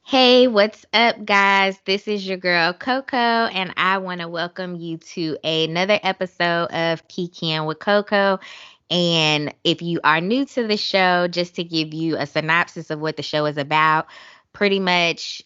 Hey, what's up, guys? This is your girl Coco, and I want to welcome you to another episode of Kiki with Coco. And if you are new to the show, just to give you a synopsis of what the show is about, pretty much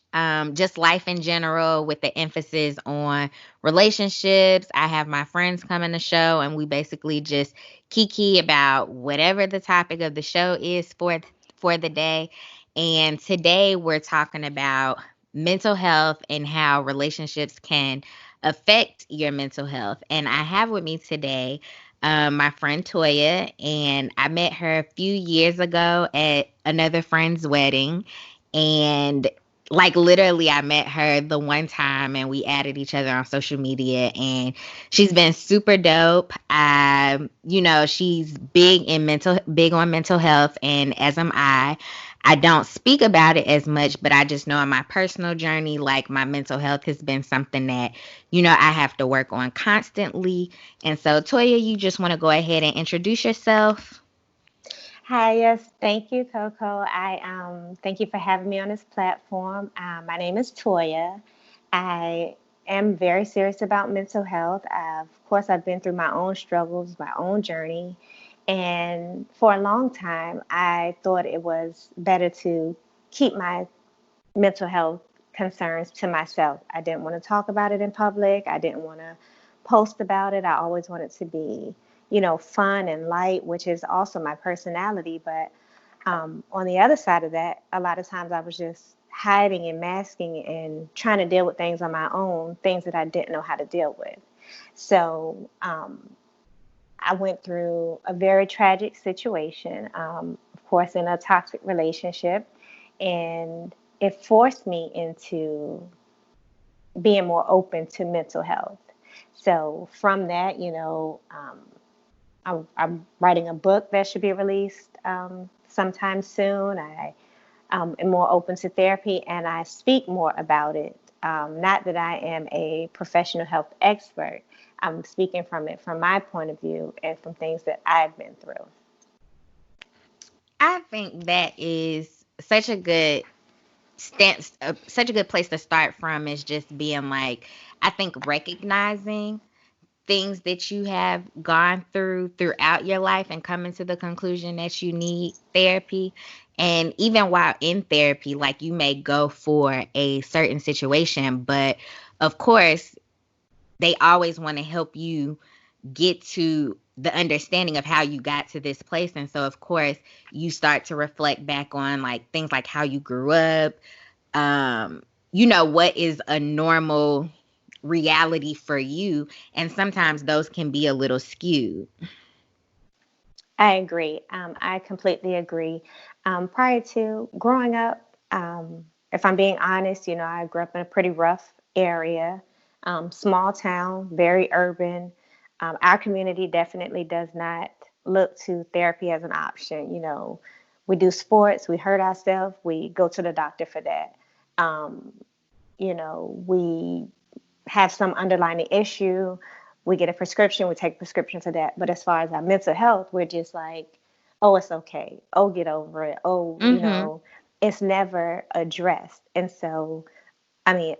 just life in general with the emphasis on relationships. I have my friends come in the show, and we basically just Kiki about whatever the topic of the show is for the day. And today we're talking about mental health and how relationships can affect your mental health. And I have with me today my friend Toya, and I met her a few years ago at another friend's wedding. And like literally, I met her the one time and we added each other on social media, and she's been super dope. She's big on mental health, and as am I. I don't speak about it as much, but I just know in my personal journey, like my mental health has been something that, I have to work on constantly. And so, Toya, you just want to go ahead and introduce yourself? Hi, yes, thank you, Coco. I thank you for having me on this platform. My name is Toya. I am very serious about mental health. Of course, I've been through my own struggles, my own journey, and for a long time, I thought it was better to keep my mental health concerns to myself. I didn't want to talk about it in public. I didn't want to post about it. I always wanted to be, fun and light, which is also my personality. But on the other side of that, a lot of times I was just hiding and masking and trying to deal with things on my own, things that I didn't know how to deal with. So I went through a very tragic situation, of course, in a toxic relationship. And it forced me into being more open to mental health. So from that, I'm writing a book that should be released sometime soon. I am more open to therapy and I speak more about it. Not that I am a professional health expert. I'm speaking from it from my point of view and from things that I've been through. I think that is such a good place to start from is just being like, I think recognizing things that you have gone throughout your life and coming to the conclusion that you need therapy. And even while in therapy, like you may go for a certain situation, but of course, they always want to help you get to the understanding of how you got to this place. And so, of course, you start to reflect back on like things like how you grew up, what is a normal reality for you, and sometimes those can be a little skewed. I agree. I completely agree. Prior to growing up, if I'm being honest, I grew up in a pretty rough area, small town, very urban. Our community definitely does not look to therapy as an option. We do sports, we hurt ourselves, we go to the doctor for that. Um, we have some underlying issue, we get a prescription, we take a prescription for that. But as far as our mental health, we're just like, oh, it's okay. Oh, get over it. Oh, Mhm. it's never addressed. And so, I mean,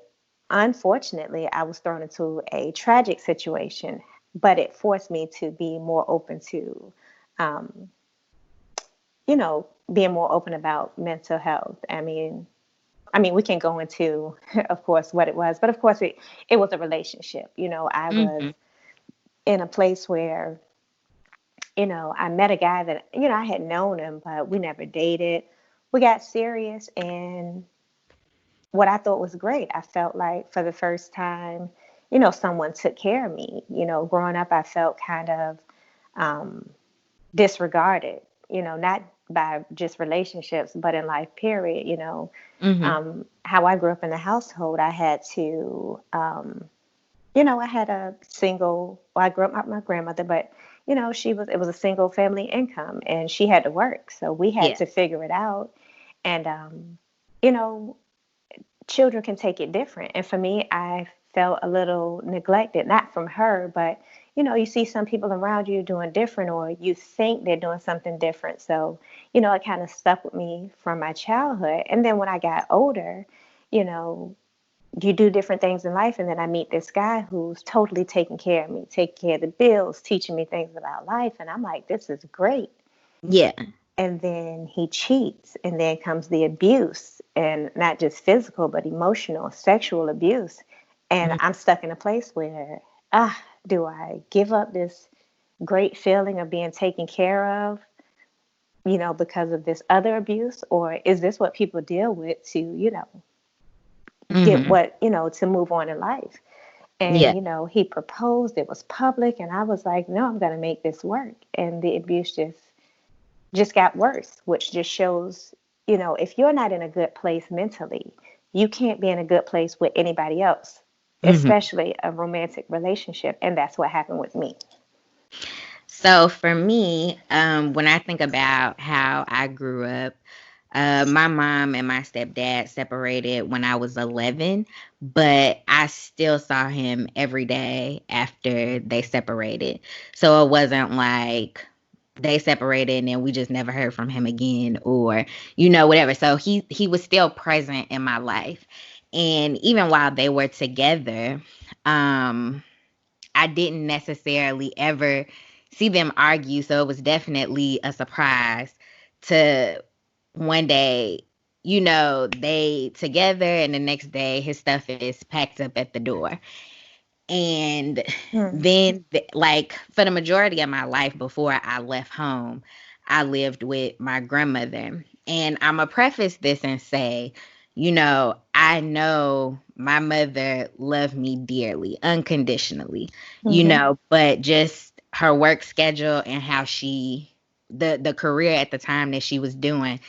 unfortunately, I was thrown into a tragic situation, but it forced me to be more open to, um, being more open about mental health. I mean, we can go into, of course, what it was, but of course, it was a relationship. I was Mhm. in a place where, I met a guy that, I had known him, but we never dated. We got serious, and what I thought was great. I felt like for the first time, someone took care of me. Growing up, I felt kind of um, disregarded, not by just relationships, but in life, period. Mhm. How I grew up in the household, I had to, I had a single, well, I grew up with my grandmother, but, it was a single family income and she had to work. So we had Yeah. to figure it out. And, you know, children can take it different. And for me, I felt a little neglected, not from her, but you see some people around you doing different, or you think they're doing something different. So, it kind of stuck with me from my childhood. And then when I got older, you know, you do different things in life, and then I meet this guy who's totally taking care of me, taking care of the bills, teaching me things about life, and I'm like, this is great. Yeah. And then he cheats, and then comes the abuse, and not just physical but emotional, sexual abuse. And Mm. I'm stuck in a place where, do I give up this great feeling of being taken care of, because of this other abuse? Or is this what people deal with to, get Mhm. what, to move on in life? And, Yeah. he proposed, it was public, and I was like, no, I'm going to make this work. And the abuse just got worse, which just shows, if you're not in a good place mentally, you can't be in a good place with anybody else, Mhm. especially a romantic relationship. And that's what happened with me. So for me, when I think about how I grew up, my mom and my stepdad separated when I was 11, but I still saw him every day after they separated. So it wasn't like they separated and then we just never heard from him again, or whatever. So he was still present in my life. And even while they were together, um I didn't necessarily ever see them argue, so it was definitely a surprise to one day, they together and the next day his stuff is packed up at the door. And Mm, then, like, for the majority of my life before I left home, I lived with my grandmother. And I'm going to preface this and say, I know my mother loved me dearly, unconditionally, mm-hmm, but just her work schedule and how the career at the time that she was doing,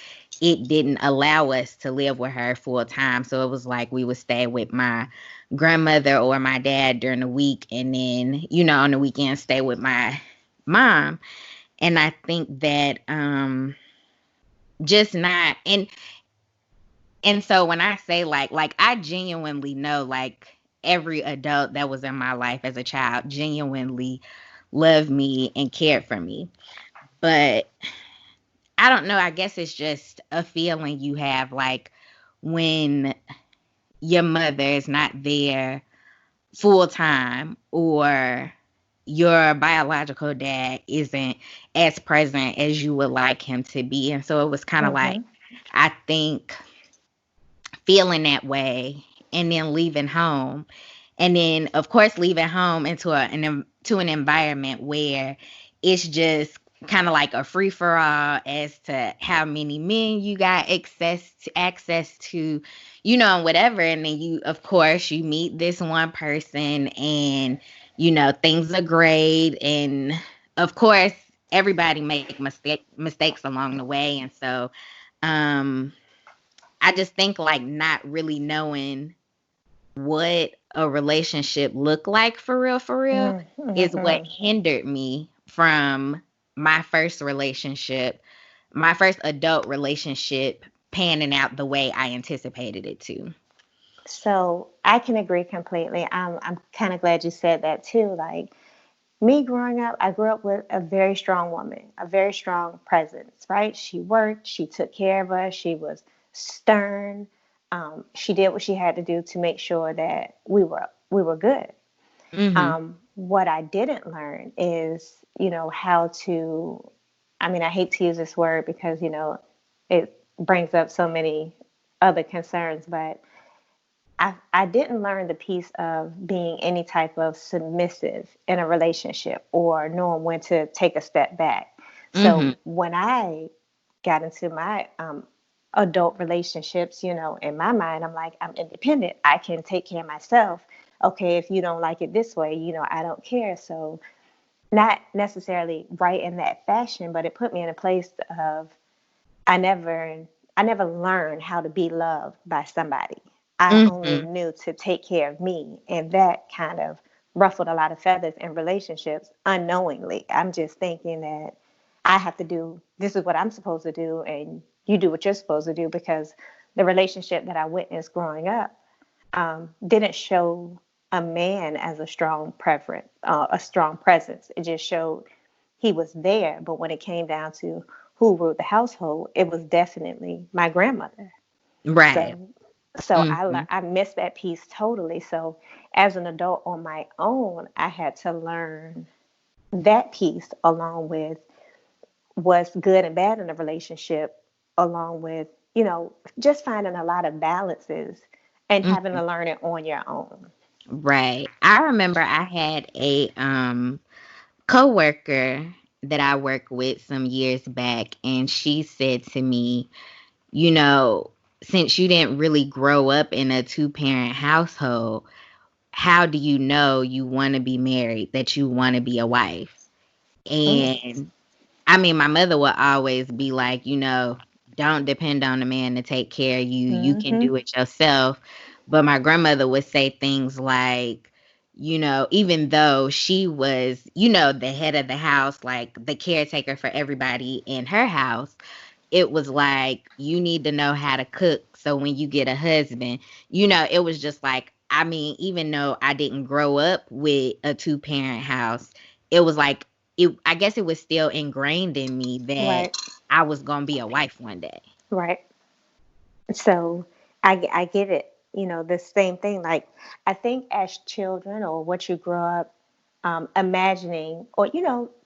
it didn't allow us to live with her full time. So it was like we would stay with my grandmother or my dad during the week, and then on the weekend stay with my mom. And I think that just not and so when I say like I genuinely know, like, every adult that was in my life as a child genuinely loved me and cared for me. But I don't know, I guess it's just a feeling you have, like, when your mother is not there full time, or your biological dad isn't as present as you would like him to be. And so it was kind of like, mm-hmm, I think, feeling that way and then leaving home. And then, of course, leaving home into to an environment where it's just kind of like a free for all as to how many men you got access to, and whatever. And then of course, you meet this one person, and things are great. And of course, everybody make mistakes along the way. And so, um, I just think, like, not really knowing what a relationship looked like for real, is what mm-hmm. hindered me from my first relationship, my first adult relationship, panning out the way I anticipated it to. So I can agree completely. I'm kind of glad you said that too. Like, me growing up, I grew up with a very strong woman, a very strong presence, right? She worked, she took care of us, she was stern. She did what she had to do to make sure that we were good. Mhm. What I didn't learn is, how to, I mean, I hate to use this word because, it brings up so many other concerns, but I didn't learn the piece of being any type of submissive in a relationship, or knowing when to take a step back. So Mhm. when I got into my adult relationships, in my mind, I'm like, I'm independent. I can take care of myself. Okay, if you don't like it this way, I don't care. So not necessarily right in that fashion, but it put me in a place of I never I never learned how to be loved by somebody. I only Mhm. knew to take care of me, and that kind of ruffled a lot of feathers in relationships unknowingly. I'm just thinking that I have to do this is what I'm supposed to do, and you do what you're supposed to do, because the relationship that I witnessed growing up didn't show. a man as a strong preference, a strong presence. It just showed he was there. But when it came down to who ruled the household, it was definitely my grandmother. Right. So, so Mm-hmm. I missed that piece totally. So, as an adult on my own, I had to learn that piece along with what's good and bad in a relationship, along with just finding a lot of balances and having Mm-hmm. to learn it on your own. Right. I remember I had a coworker that I worked with some years back, and she said to me, you know, since you didn't really grow up in a two-parent household, how do you know you want to be married, that you want to be a wife? Mm, And I mean, my mother would always be like, don't depend on a man to take care of you. You can mm-hmm. do it yourself. But my grandmother would say things like, even though she was, the head of the house, like the caretaker for everybody in her house, it was like you need to know how to cook so when you get a husband, it was just like, I mean, even though I didn't grow up with a two-parent house, it was like I guess it was still ingrained in me that Right, I was going to be a wife one day. right. So I get it. The same thing. Like, I think as children, or what you grow up imagining, or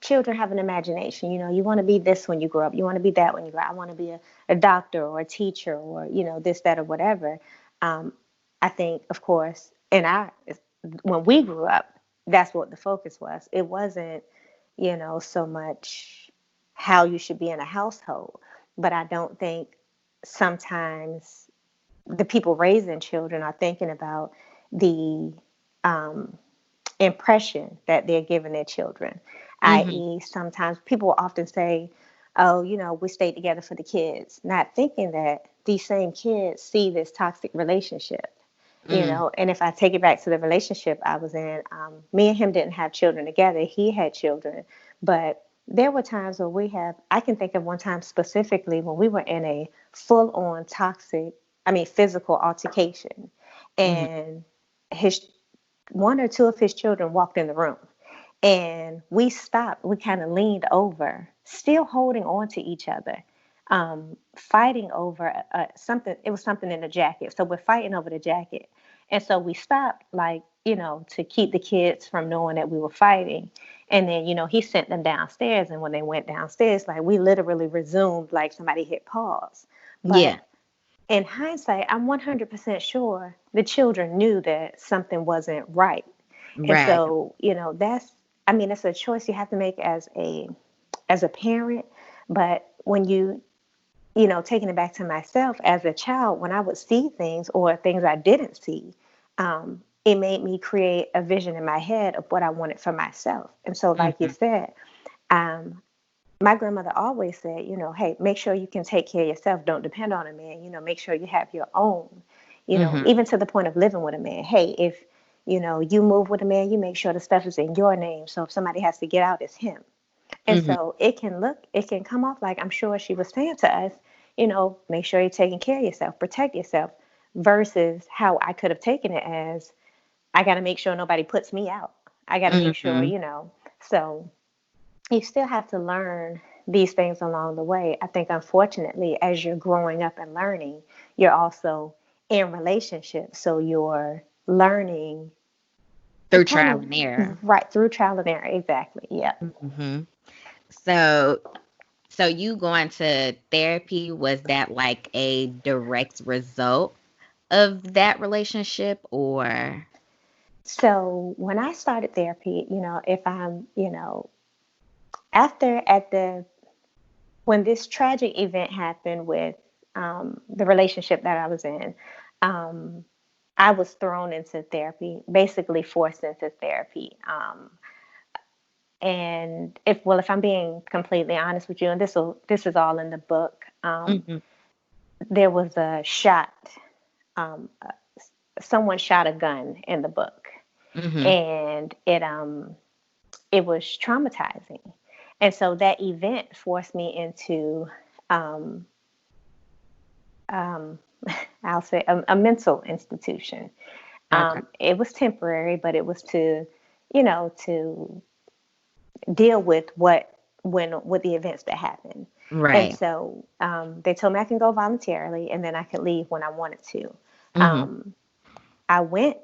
children have an imagination. You want to be this when you grow up. You want to be that when you grow up. I want to be a doctor or a teacher, or this, that, or whatever. Um, I think, of course, when we grew up, that's what the focus was. It wasn't, so much how you should be in a household. But I don't think sometimes the people raising children are thinking about the um, impression that they're giving their children, Mhm. i.e., sometimes people will often say, oh, we stayed together for the kids, not thinking that these same kids see this toxic relationship. Mm. And if I take it back to the relationship I was in, me and him didn't have children together. He had children, but there were times where I can think of one time specifically when we were in a full on toxic, I mean, physical altercation. Mhm. And his one or two of his children walked in the room, and we stopped. We kind of leaned over, still holding on to each other, fighting over something. It was something in the jacket. So we're fighting over the jacket. And so we stopped, like, to keep the kids from knowing that we were fighting. And then, he sent them downstairs. And when they went downstairs, like, we literally resumed, like somebody hit pause. Yeah. But in hindsight, I'm 100% sure the children knew that something wasn't right. And Right. so, I mean, it's a choice you have to make as a parent. But when taking it back to myself as a child, when I would see things or things I didn't see, it made me create a vision in my head of what I wanted for myself. And so, like you Mhm. said, um, my grandmother always said, hey, make sure you can take care of yourself. Don't depend on a man. Make sure you have your own. Mhm. Even to the point of living with a man. Hey, if you move with a man, you make sure the stuff is in your name. So if somebody has to get out, it's him. And Mhm. so it can come off like, I'm sure she was saying to us, make sure you're taking care of yourself, protect yourself, versus how I could have taken it as, I got to make sure nobody puts me out. I got to make sure, Mhm. So you still have to learn these things along the way. I think, unfortunately, as you're growing up and learning, you're also in relationships. So you're learning Through kind trial of and error. right through trial and error. Exactly. Yeah. Mhm. So so you going to therapy, was that like a direct result of that relationship, or? So when I started therapy, if I'm, after at the when this tragic event happened with the relationship that I was in, um, I was thrown into therapy, basically forced into therapy. And if I'm being completely honest with you, and this is all in the book, Mhm. there was a shot. Um, Someone shot a gun in the book, Mhm. and it was traumatizing. And so that event forced me into um, um, I'll say a mental institution. Okay. It was temporary, but it was to, to deal with with the events that happened. And Right. so they told me I can go voluntarily, and then I could leave when I wanted to. Mhm. Um, I went,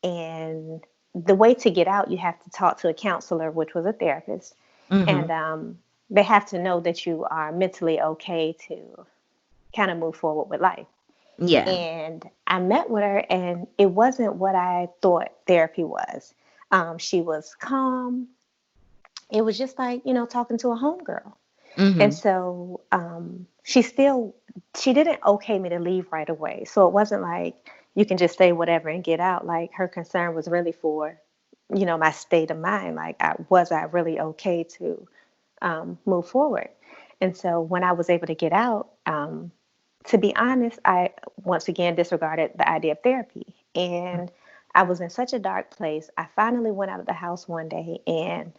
and the way to get out, you have to talk to a counselor, which was a therapist, and Mhm. they have to know that you are mentally okay to kind of move forward with life. Yeah. And I met with her, and it wasn't what I thought therapy was. She was calm. It was just like, talking to a homegirl. And Mhm. so she didn't okay me to leave right away. So it wasn't like you can just say whatever and get out. Like, her concern was really for, my state of mind. Like, was I really okay to move forward? And so when I was able to get out, to be honest, I once again disregarded the idea of therapy. And I was in such a dark place. I finally went out of the house one day, and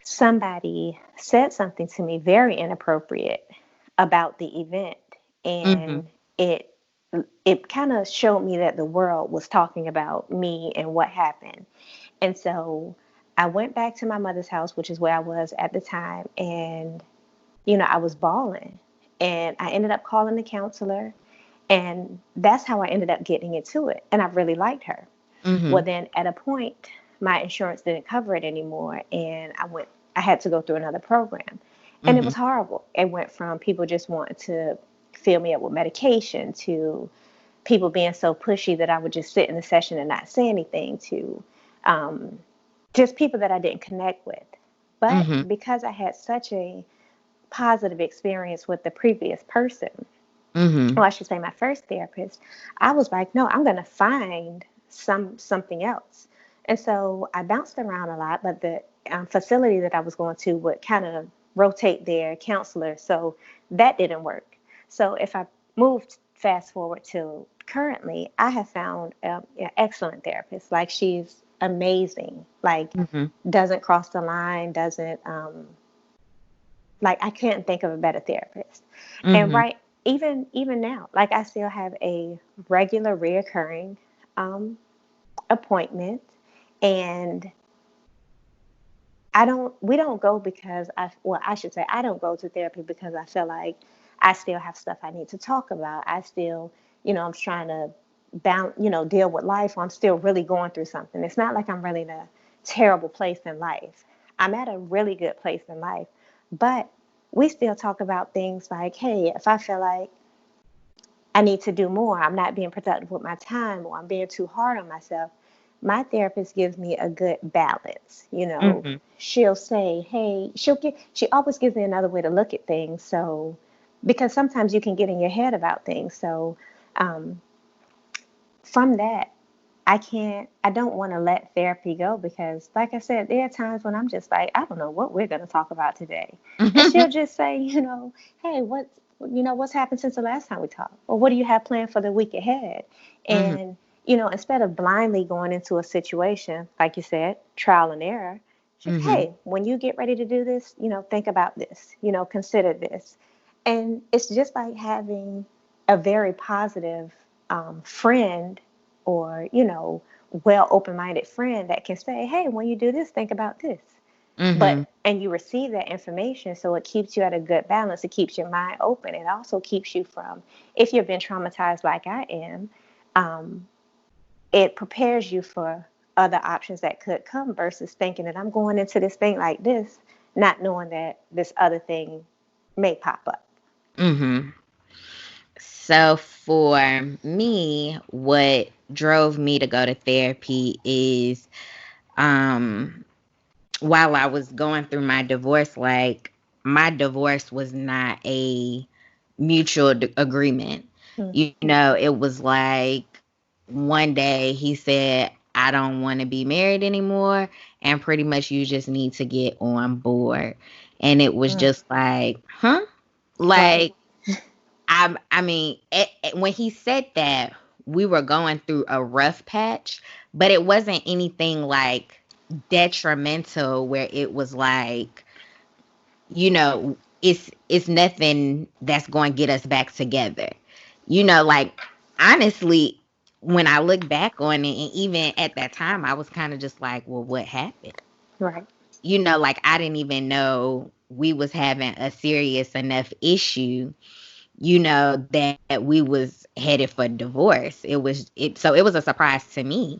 somebody said something to me very inappropriate about the event. Mhm. And it kind of showed me that the world was talking about me and what happened. And so I went back to my mother's house, which is where I was at the time, and I was bawling. And I ended up calling the counselor, and that's how I ended up getting into it. And I really liked her. Well, Mhm. then at a point, my insurance didn't cover it anymore, and I had to go through another program, and it Mhm. was horrible. It went from people just wanting to fill me up with medication to people being so pushy that I would just sit in the session and not say anything to um, just people that I didn't connect with. But Mhm. because I had such a positive experience with the previous person, Mhm. or I should say my first therapist, I was like, no, I'm going to find something else. And so I bounced around a lot, but the facility that I was going to would kind of rotate their counselor, so that didn't work. So if I moved fast forward to currently, I have found an excellent therapist. Like, she's amazing. Like, Mhm. doesn't cross the line, doesn't like, I can't think of a better therapist. And Mhm. right, even now, like, I still have a regular reoccurring um, appointment, and we don't go because I should say, I don't go to therapy because I feel like I still have stuff I need to talk about. I still, I'm trying to deal with life. I'm still really going through something. It's not like I'm really in a terrible place in life. I'm at a really good place in life, but we still talk about things like, hey, if I feel like I need to do more, I'm not being productive with my time, or I'm being too hard on myself, my therapist gives me a good balance. Mhm. She'll say, hey, she always gives me another way to look at things. So, because sometimes you can get in your head about things. So, um, from that, I don't want to let therapy go, because, like I said, there are times when I'm just like, I don't know what we're going to talk about today. And she'll just say, hey, what's happened since the last time we talked? Or what do you have planned for the week ahead? Mhm. And, instead of blindly going into a situation, like you said, trial and error, she's like, Mhm. hey, when you get ready to do this, think about this, consider this. And it's just like having a very positive friend, or well open-minded friend that can say, hey, when you do this, think about this. Mhm. And you receive that information, so it keeps you at a good balance. It keeps your mind open. It also keeps you from, if you've been traumatized like I am, um, it prepares you for other options that could come, versus thinking that I'm going into this thing like this, not knowing that this other thing may pop up. Mhm. So for me, what drove me to go to therapy is um while I was going through my divorce, like my divorce was not a mutual agreement. Mm, It was like one day he said, I don't want to be married anymore. And pretty much you just need to get on board. And it was mm, just like, huh? right. Like, I mean, when he said that, we were going through a rough patch, but it wasn't anything like detrimental where it was like, it's nothing that's going to get us back together. Like honestly, when I look back on it, and even at that time, I was kind of just like, well, what happened? Right. Like I didn't even know we was having a serious enough issue, that we was headed for divorce. So it was a surprise to me.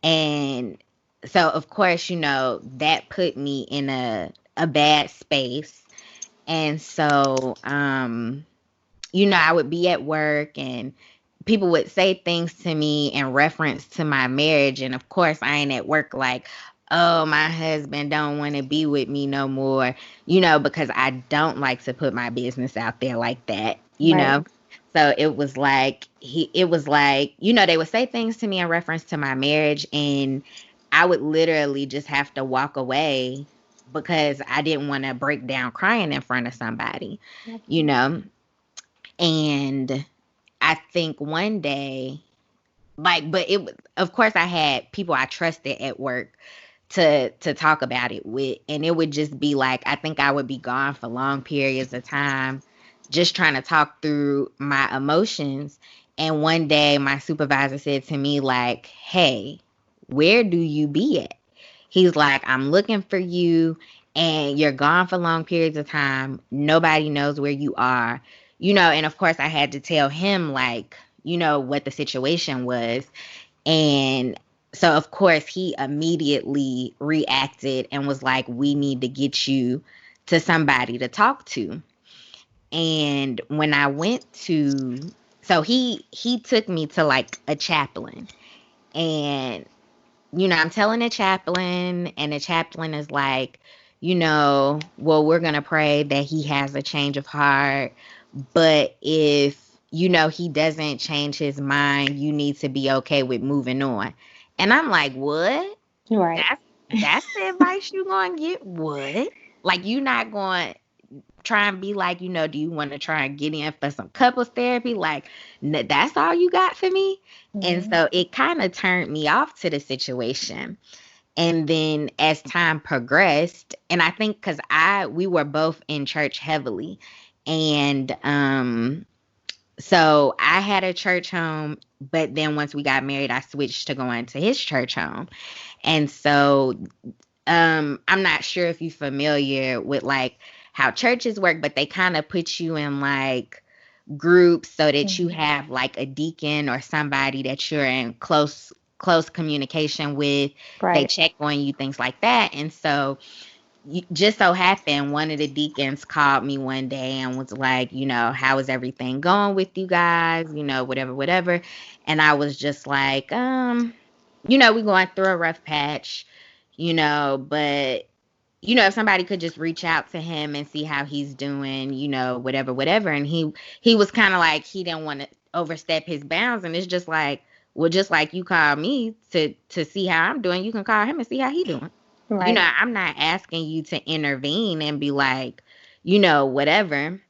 And so of course, that put me in a bad space. And so I would be at work and people would say things to me in reference to my marriage. And of course, I ain't at work like, oh, my husband don't want to be with me no more, because I don't like to put my business out there like that. Right. So it was like, they would say things to me in reference to my marriage, and I would literally just have to walk away because I didn't want to break down crying in front of somebody, you Absolutely. know. And I think one day, but of course, I had people I trusted at work to talk about it with, and it would just be like, I think I would be gone for long periods of time just trying to talk through my emotions. And one day my supervisor said to me like, hey, where do you be at? He's like, I'm looking for you, and you're gone for long periods of time. Nobody knows where you are. And of course I had to tell him like, what the situation was. And so, of course, he immediately reacted and was like, we need to get you to somebody to talk to. And when I went to, so he took me to like a chaplain. And, I'm telling the chaplain, and the chaplain is like, well, we're going to pray that he has a change of heart. But if, he doesn't change his mind, you need to be okay with moving on. And I'm like, what? Right. That's the advice you gonna get? What? Like you not going to try and be like, do you want to try and get in for some couples therapy? Like, that's all you got for me? And Mhm. so it kind of turned me off to the situation. And then as time progressed, and I think because we were both in church heavily, and so I had a church home, but then once we got married, I switched to going to his church home. And so I'm not sure if you're familiar with like how churches work, but they kind of put you in like groups so that you Mhm. have like a deacon or somebody that you're in close communication with. They Right. check on you, things like that. And so just so happened one of the deacons called me one day and was like, how is everything going with you guys? Whatever, whatever. And I was just like, we going through a rough patch, but if somebody could just reach out to him and see how he's doing, whatever, whatever. And he was kind of like he didn't want to overstep his bounds, and it's just like, well, just like you call me to see how I'm doing, you can call him and see how he doing. Right. I'm not asking you to intervene and be like, whatever.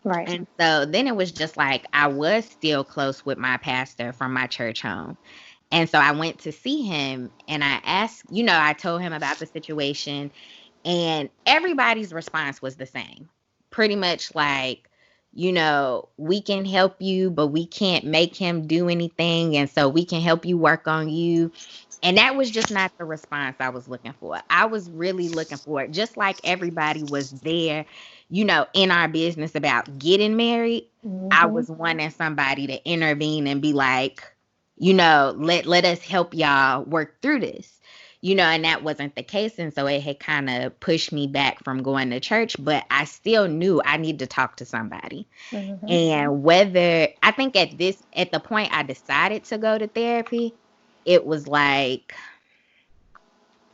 Right. And so then it was just like I was still close with my pastor from my church home. And so I went to see him and I asked, I told him about the situation, and everybody's response was the same. Pretty much like, we can help you, but we can't make him do anything. And so we can help you work on you. And that was just not the response I was looking for. I was really looking for it, just like everybody was there, in our business about getting married. I Mhm. was wanting somebody to intervene and be like, let us help y'all work through this. And that wasn't the case. And so it had kind of pushed me back from going to church, but I still knew I needed to talk to somebody. Mhm. And whether I think at the point I decided to go to therapy, it was like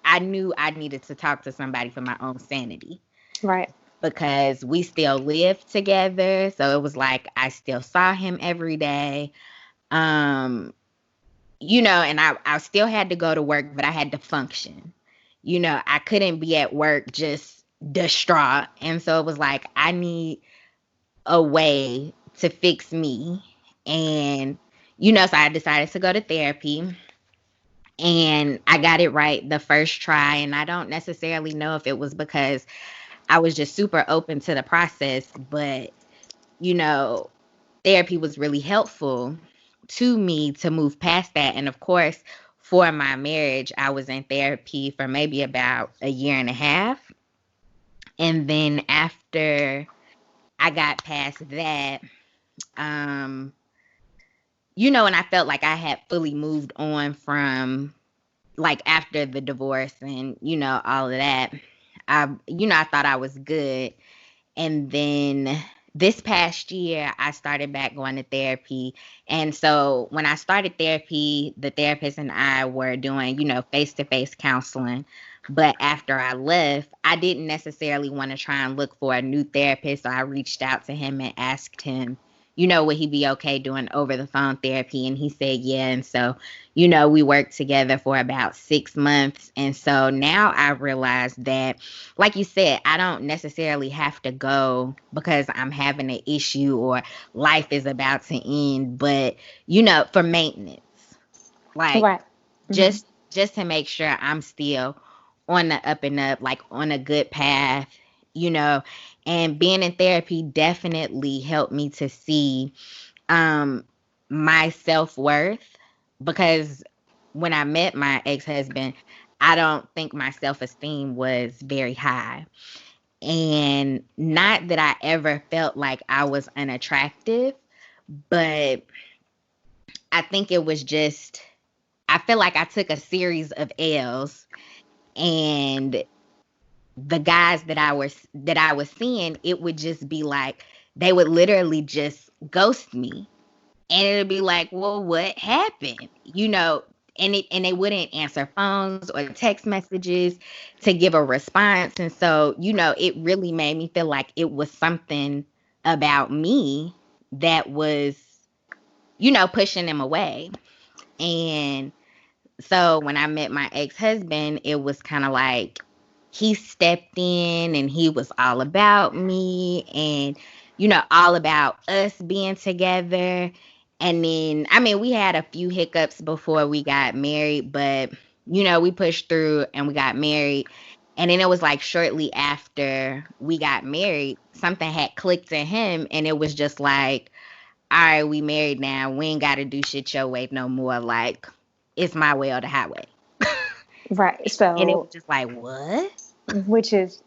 I knew I needed to talk to somebody for my own sanity Right. because we still lived together. So it was like I still saw him every day. Um, and I still had to go to work, but I had to function. I couldn't be at work just distraught. And so it was like I need a way to fix me. And, so I decided to go to therapy, and I got it right the first try. And I don't necessarily know if it was because I was just super open to the process, but, you know, therapy was really helpful to me to move past that. And of course, for my marriage, I was in therapy for maybe about a year and a half. And then after I got past that, um, and I felt like I had fully moved on from like after the divorce and, all of that. I thought I was good. And then this past year, I started back going to therapy. And so when I started therapy, the therapist and I were doing, face to face counseling. But after I left, I didn't necessarily want to try and look for a new therapist. So I reached out to him and asked him, would he be okay doing over the phone therapy? And he said, yeah. And so, we worked together for about 6 months. And so now I realized that, like you said, I don't necessarily have to go because I'm having an issue or life is about to end, but for maintenance, like Right. Hmm. just to make sure I'm still on the up and up, like on a good path, you know. And being in therapy definitely helped me to see um my self-worth, because when I met my ex-husband, I don't think my self-esteem was very high. And not that I ever felt like I was unattractive, but I think it was just, I feel like I took a series of L's, and the guys that I was seeing, it would just be like they would literally just ghost me. And it'd be like, well, what happened? And they wouldn't answer phones or text messages to give a response. And so, it really made me feel like it was something about me that was, pushing them away. And so when I met my ex-husband, it was kind of like he stepped in and he was all about me and, all about us being together. And then, I mean, we had a few hiccups before we got married, but, we pushed through and we got married. And then it was like shortly after we got married, something had clicked in him, and it was just like, all right, we married now. We ain't got to do shit your way no more. Like, it's my way or the highway. Right. And it So, was just like, what? which is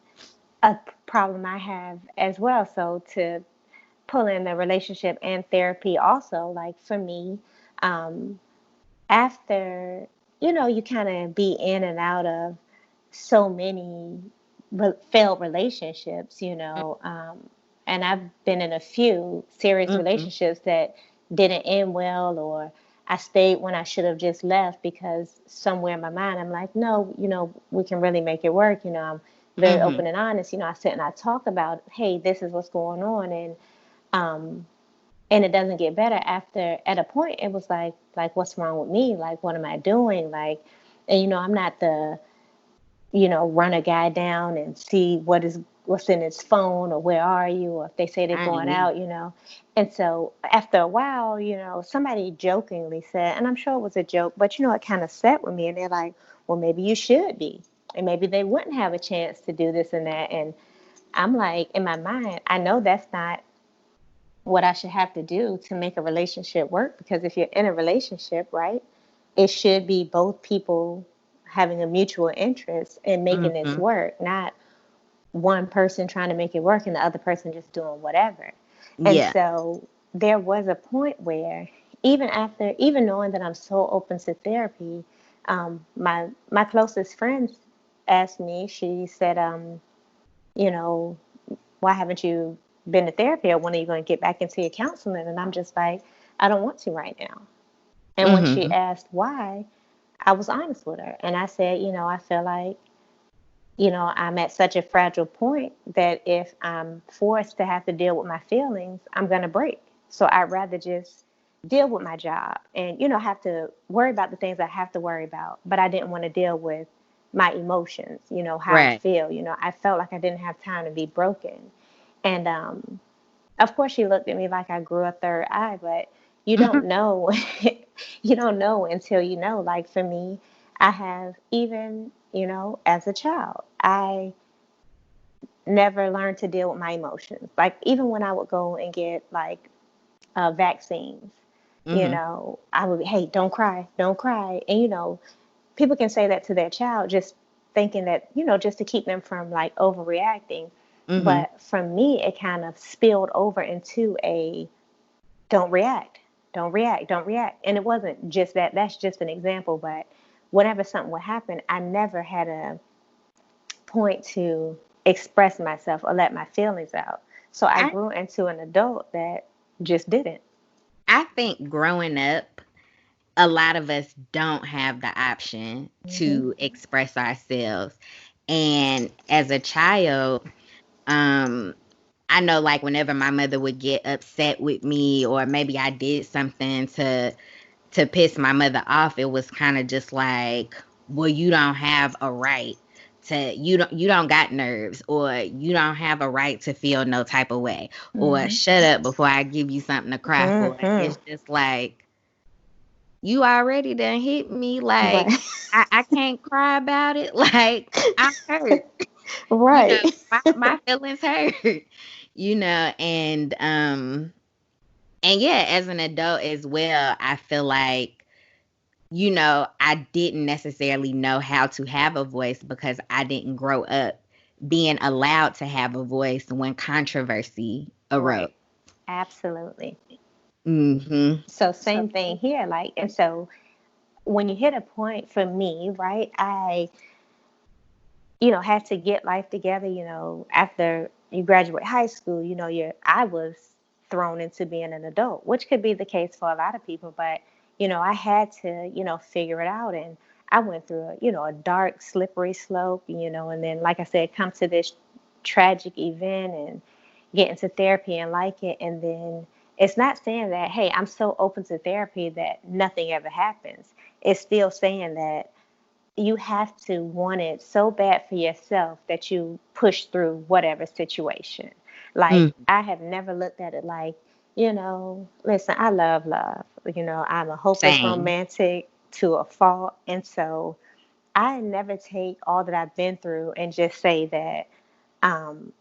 a problem I have as well. So, to pull in the relationship and therapy also, like for me, um, after, you kind of be in and out of so many failed relationships, and I've been in a few serious Mm-hmm. relationships that didn't end well, or I stayed when I should have just left because somewhere in my mind I'm like, no, we can really make it work. I'm very Mm-hmm. open and honest. I sit and I talk about, hey, this is what's going on, um, and it doesn't get better. After, at a point, it was like what's wrong with me? Like, what am I doing? Like, and I'm not the run a guy down and see what's in his phone, or where are you, or if they say they're I going ain't out, either. And so after a while, somebody jokingly said, and I'm sure it was a joke, but it kind of set with me, and they're like, well, maybe you should be, and maybe they wouldn't have a chance to do this and that. And I'm like, in my mind, I know that's not what I should have to do to make a relationship work, because if you're in a relationship, right, it should be both people having a mutual interest in making this Mm-hmm. work, not one person trying to make it work and the other person just doing whatever. And Yeah. so there was a point where, even knowing that I'm so open to therapy, my closest friends asked me. She said, you know, why haven't you been to therapy, or when are you going to get back into your counseling? And I'm just like, I don't want to right now. And when she Mm-hmm. asked why, I was honest with her. And I said, I feel like, I'm at such a fragile point that if I'm forced to have to deal with my feelings, I'm going to break. So I'd rather just deal with my job and, have to worry about the things I have to worry about. But I didn't want to deal with my emotions, how I Right. feel. I felt like I didn't have time to be broken. And of course, she looked at me like I grew a third eye, but you don't know. You don't know until you know. Like for me, I have, even, as a child, I never learned to deal with my emotions. Like even when I would go and get like vaccines, Mhm. I would, hey, don't cry, don't cry. And, people can say that to their child just thinking that, just to keep them from like overreacting. Mhm. But for me, it kind of spilled over into a don't react, don't react, don't react. And it wasn't just that, that's just an example. But whenever something would happen, I never had a point to express myself or let my feelings out. So I I grew into an adult that just didn't. I think growing up, a lot of us don't have the option Mm-hmm. to express ourselves. And as a child, um, I know like whenever my mother would get upset with me or maybe I did something to piss my mother off, it was kind of just like, well, you don't have a right to you don't got nerves, or you don't have a right to feel no type of way, or Mm-hmm. shut up before I give you something to cry for. Mm-hmm. It's just like you already done hit me, like Right. I can't cry about it. Like I'm hurt. You know, Right. my feelings hurt. You know, and yeah, as an adult as well, I feel like, I didn't necessarily know how to have a voice because I didn't grow up being allowed to have a voice when controversy arose. Right. Absolutely. Mhm. So same thing here. Like, and so when you hit a point for me, right, I had to get life together, after you graduate high school, I was thrown into being an adult, which could be the case for a lot of people, but I had to, figure it out. And I went through a dark, slippery slope, and then, like I said, come to this tragic event and get into therapy and like it. And then it's not saying that, hey, I'm so open to therapy that nothing ever happens. It's still saying that you have to want it so bad for yourself that you push through whatever situation. Like, Mm, I have never looked at it like, listen, I love love. I'm a hopeless same. romantic to a fault. And so I never take all that I've been through and just say that um,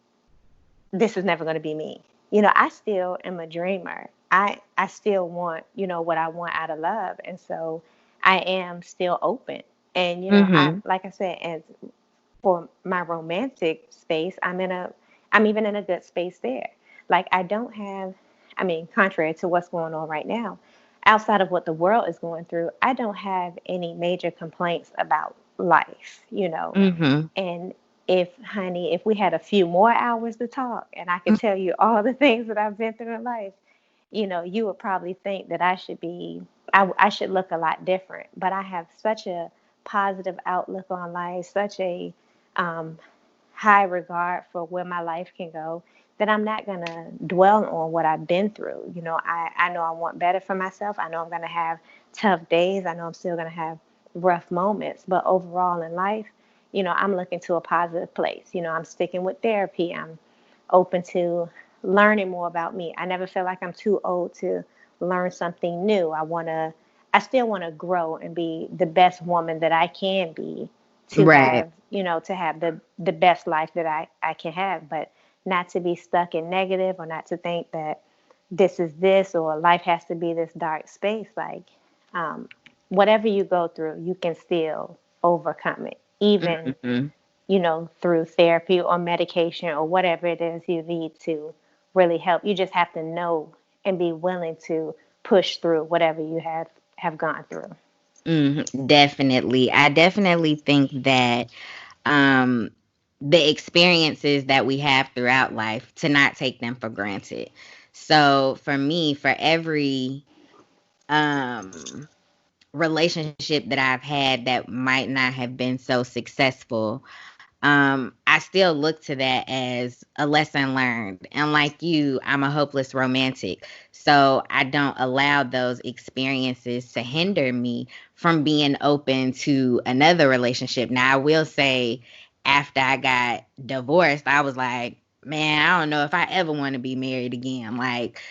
this is never going to be me. I still am a dreamer. I still want, what I want out of love. And so I am still open. And, I, Mhm. like I said, as for my romantic space, I'm even in a good space there. Like, I don't have, I mean, contrary to what's going on right now, outside of what the world is going through, I don't have any major complaints about life. Mhm. And honey, if we had a few more hours to talk and I could tell you all the things that I've been through in life, you would probably think that I should look a lot different. But I have such a positive outlook on life, such a um, high regard for where my life can go, that I'm not going to dwell on what I've been through. I know I want better for myself. I know I'm going to have tough days. I know I'm still going to have rough moments. But overall in life, I'm looking to a positive place. I'm sticking with therapy. I'm open to learning more about me. I never feel like I'm too old to learn something new. I still want to grow and be the best woman that I can be, to Right. have, to have the best life that I can have, but not to be stuck in negative, or not to think that this is this, or life has to be this dark space. Like, um, whatever you go through, you can still overcome it, even Mhm. through therapy or medication or whatever it is you need to really help. You just have to know and be willing to push through whatever you have gone through. Mhm. Definitely. I definitely think that um the experiences that we have throughout life, to not take them for granted. So for me, for every um relationship that I've had that might not have been so successful, I still look to that as a lesson learned. And like you, I'm a hopeless romantic. So I don't allow those experiences to hinder me from being open to another relationship. Now, I will say, after I got divorced, I was like, man, I don't know if I ever want to be married again. Like,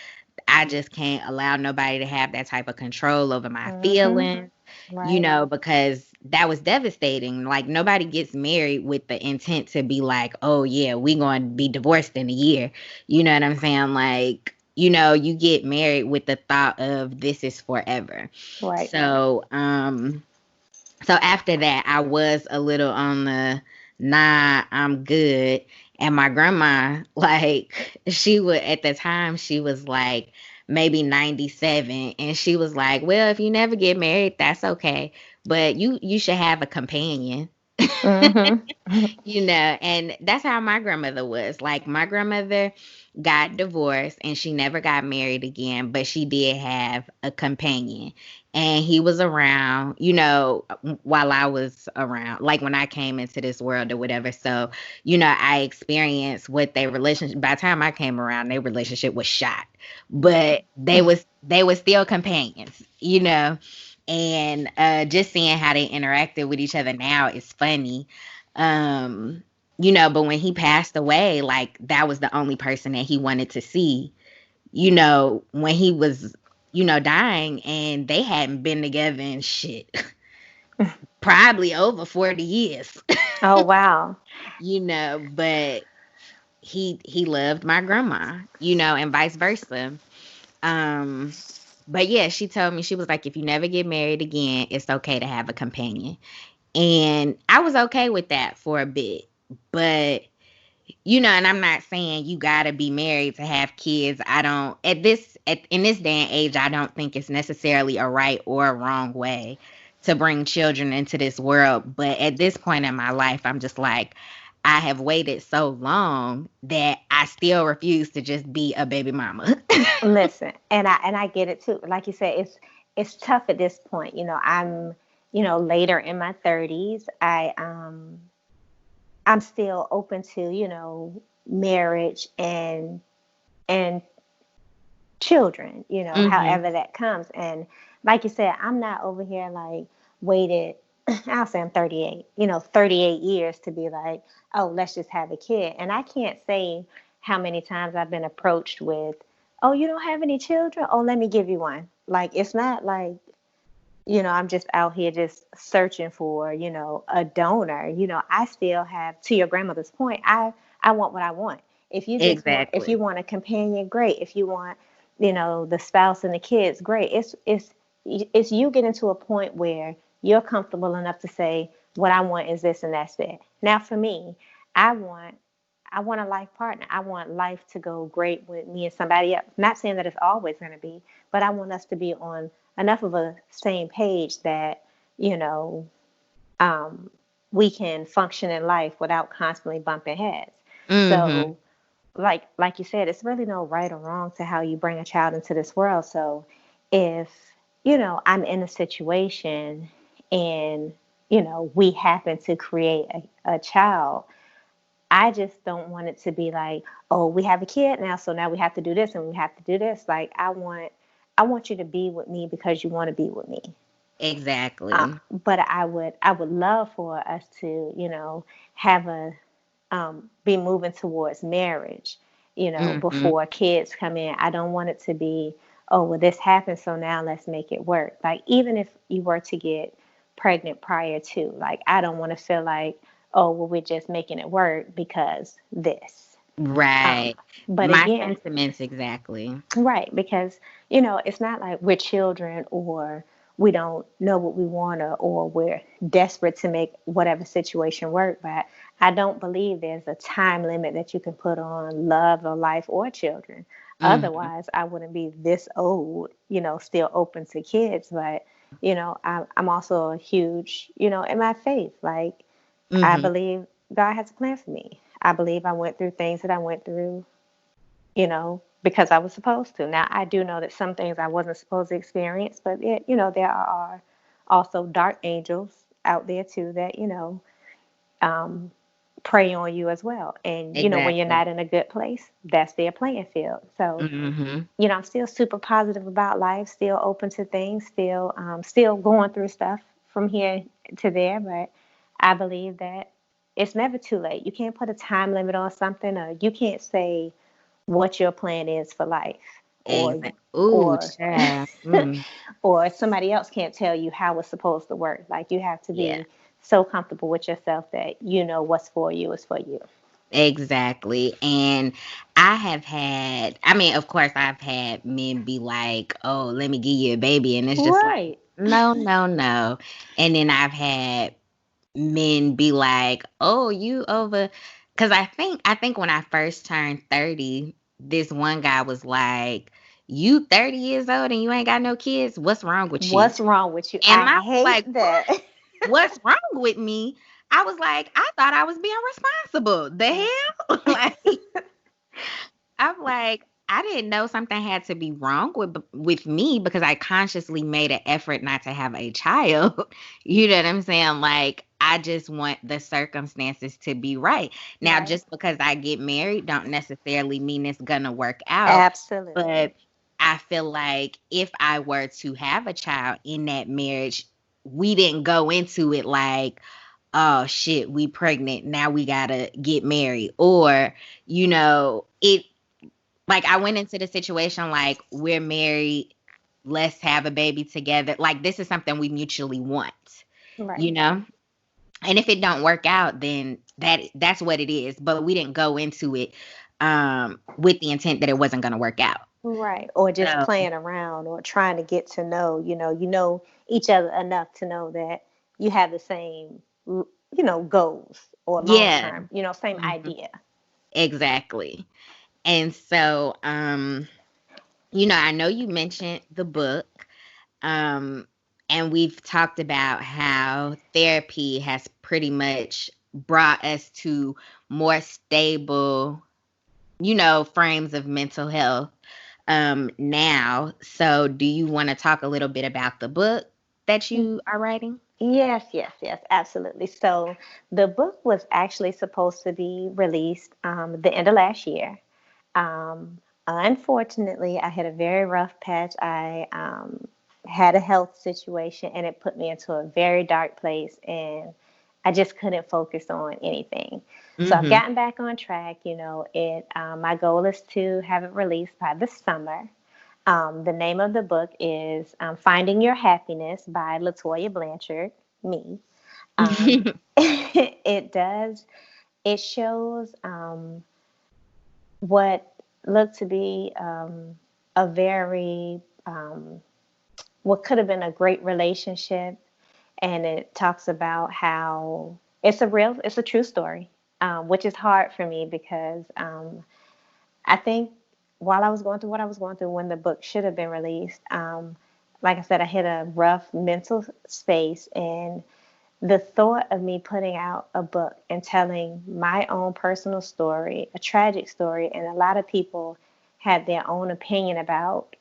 I just can't allow nobody to have that type of control over my Mm-hmm. feelings, Right. because that was devastating. Like, nobody gets married with the intent to be like, oh, yeah, we going to be divorced in a year. You know what I'm saying? Like, you get married with the thought of this is forever. Right. So, so after that, I was a little on the nah, I'm good. And my grandma, like, she would at the time she was like maybe 97, and she was like, "Well, if you never get married, that's okay, but you should have a companion." Mm-hmm. And that's how my grandmother was. Like, my grandmother got divorced and she never got married again, but she did have a companion. And he was around, while I was around, like when I came into this world or whatever. So, I experienced what their relationship, by the time I came around, their relationship was shot. But they was still companions, and just seeing how they interacted with each other now is funny. um but when he passed away, like, that was the only person that he wanted to see, when he was, dying, and they hadn't been together in shit probably over 40 years. Oh, wow. But he loved my grandma, and vice versa. um but yeah, she told me, she was like, if you never get married again, it's okay to have a companion. And I was okay with that for a bit. But and I'm not saying you gotta be married to have kids. I don't, in this day and age, I don't think it's necessarily a right or a wrong way to bring children into this world. But at this point in my life, I'm just like, I have waited so long that I still refuse to just be a baby mama. Listen, and I get it too. Like you said, it's tough at this point. I'm, later in my 30s. I'm still open to, marriage and children, Hmm. however that comes. And like you said, I'm not over here like waited, I'll say I'm 38, 38 years to be like, oh, let's just have a kid. And I can't say how many times I've been approached with, oh, you don't have any children? Oh, let me give you one. Like, it's not like, I'm just out here just searching for, a donor. I still have, to your grandmother's point, I want what I want. If you Exactly. want a companion, great. If you want, the spouse and the kids, great. It's you getting to a point where you're comfortable enough to say, what I want is this and that's it. Now for me, I want I want a life partner. I want life to go great with me and somebody else. Not saying that it's always going to be, but I want us to be on enough of a same page that, you know, um, we can function in life without constantly bumping heads. Hmm. So, like you said, it's really no right or wrong to how you bring a child into this world. So, if I'm in a situation and we happen to create a child, I just don't want it to be like, oh, we have a kid now, so now we have to do this and we have to do this. Like, I want you to be with me because you want to be with me. Exactly. But I would love for us to, have a be moving towards marriage, Hmm. before kids come in. I don't want it to be, oh, well, this happened, so now let's make it work. Like, even if you were to get pregnant prior to, like, I don't want to feel like, oh, well, we're just making it work because this. Um, Right. but My again, sentiments exactly. right, because it's not like we're children or we don't know what we want, or we're desperate to make whatever situation work. But I don't believe there's a time limit that you can put on love or life or children. Hmm. Otherwise, I wouldn't be this old, still open to kids. But I'm also a huge, in my faith. Like, I Hmm. believe God has a plan for me. I believe I went through things that I went through, because I was supposed to. Now, I do know that some things I wasn't supposed to experience, but there are also dark angels out there too that, um, prey on you as well. And, when you're Exactly. not in a good place, that's their playing field. So, Hmm. I'm still super positive about life, still open to things, still going through stuff from here to there. But I believe that it's never too late. You can't put a time limit on something, or you can't say what your plan is for life, or Exactly. Ooh, or child. Mm. or somebody else can't tell you how it's supposed to work. Like, you have to Yeah. be so comfortable with yourself that you know what's for you is for you. Exactly. And I mean, of course, I've had men be like, oh, let me give you a baby. And it's just like, Right. no, no, no. And then I've had men be like, oh, you over. Because I think when I first turned 30, this one guy was like, you 30 years old and you ain't got no kids? What's wrong with you? What's wrong with you? And I I was like, hate that. what's wrong with me? I was like, I thought I was being responsible. The hell? Like, I'm like, I didn't know something had to be wrong with me because I consciously made an effort not to have a child. You know what I'm saying? Like, I just want the circumstances to be right. Now, Right. just because I get married don't necessarily mean it's gonna work out. Absolutely. But I feel like if I were to have a child in that marriage, we didn't go into it like, oh shit, we pregnant, now we gotta get married. Or, it like I went into the situation like we're married, let's have a baby together. Like this is something we mutually want, Right. you know? And if it don't work out, then that's what it is. But we didn't go into it with the intent that it wasn't gonna work out. Right. Or just So playing around or trying to get to know, you know each other enough to know that you have the same, goals or long yeah. term, same Mhm. idea. Exactly. And so I know you mentioned the book. Um, and we've talked about how therapy has pretty much brought us to more stable, frames of mental health now. So, do you want to talk a little bit about the book that you are writing? Yes, yes, yes, absolutely. So the book was actually supposed to be released the end of last year. Unfortunately, I had a very rough patch. I had a health situation and it put me into a very dark place, and I just couldn't focus on anything. So I've Mm-hmm. gotten back on track. My goal is to have it released by the summer. The name of the book is Finding Your Happiness by Latoya Blanchard, me. It shows what looked to be a very, what could have been a great relationship. And it talks about how it's a true story, which is hard for me because I think while I was going through what I was going through when the book should have been released, like I said, I hit a rough mental space, and the thought of me putting out a book and telling my own personal story, a tragic story, and a lot of people had their own opinion about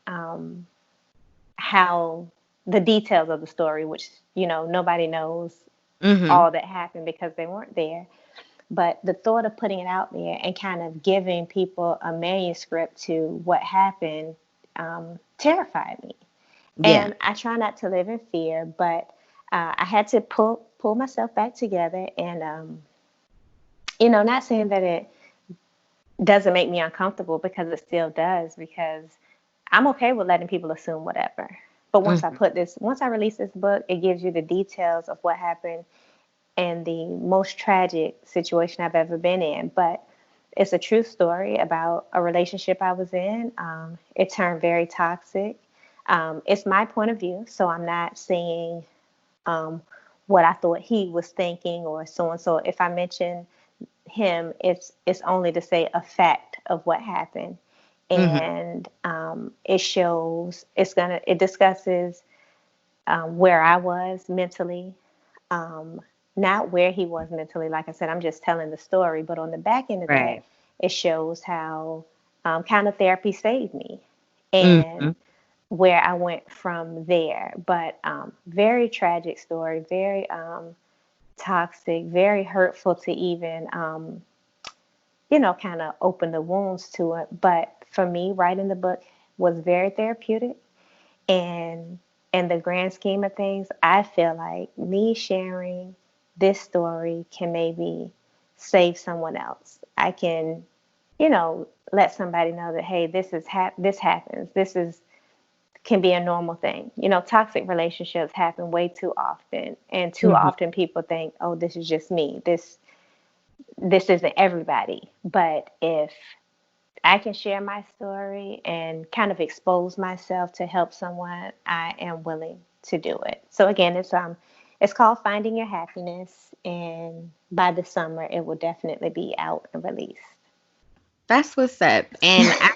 how the details of the story, which nobody knows Mm-hmm. all that happened because they weren't there. But the thought of putting it out there and kind of giving people a manuscript to what happened terrified me. Yeah. And I try not to live in fear, but I had to pull myself back together, and not saying that it doesn't make me uncomfortable, because it still does, because I'm okay with letting people assume whatever. But Mm-hmm. once I release this book, it gives you the details of what happened and the most tragic situation I've ever been in. But it's a true story about a relationship I was in. It turned very toxic. It's my point of view, so I'm not saying um, what I thought he was thinking or so and so. If I mention him, it's only to say a fact of what happened, Mm-hmm. and it discusses where I was mentally, um, not where he was mentally. Like I said, I'm just telling the story, but on the back end of that, Right. it shows how kind of therapy saved me Mm-hmm. and where I went from there. But very tragic story, very toxic, very hurtful to even, kind of open the wounds to it. But for me, writing the book was very therapeutic. And in the grand scheme of things, I feel like me sharing this story can maybe save someone else. I can, let somebody know that, hey, this happens. This is can be a normal thing. Toxic relationships happen way too often, and too Mm-hmm. often people think, oh, this is just me. this isn't everybody. But if I can share my story and kind of expose myself to help someone, I am willing to do it. So again, it's called Finding Your Happiness, and by the summer it will definitely be out and released. That's what's up. And I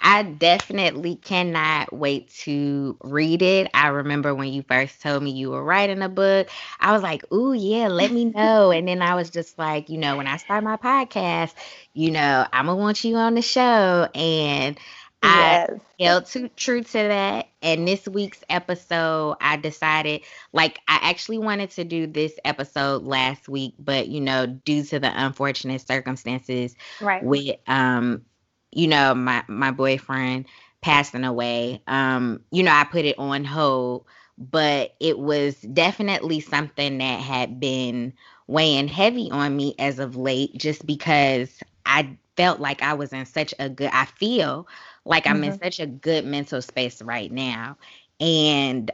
I definitely cannot wait to read it. I remember when you first told me you were writing a book, I was like, "Ooh, yeah, let me know." And then I was just like, when I start my podcast, I'm gonna want you on the show. And I Yes. held true to that. And this week's episode, I decided, like, I actually wanted to do this episode last week, but due to the unfortunate circumstances Right. with my boyfriend passing away, I put it on hold. But it was definitely something that had been weighing heavy on me as of late, just because I felt like I feel like I'm in Hmm. such a good mental space right now. And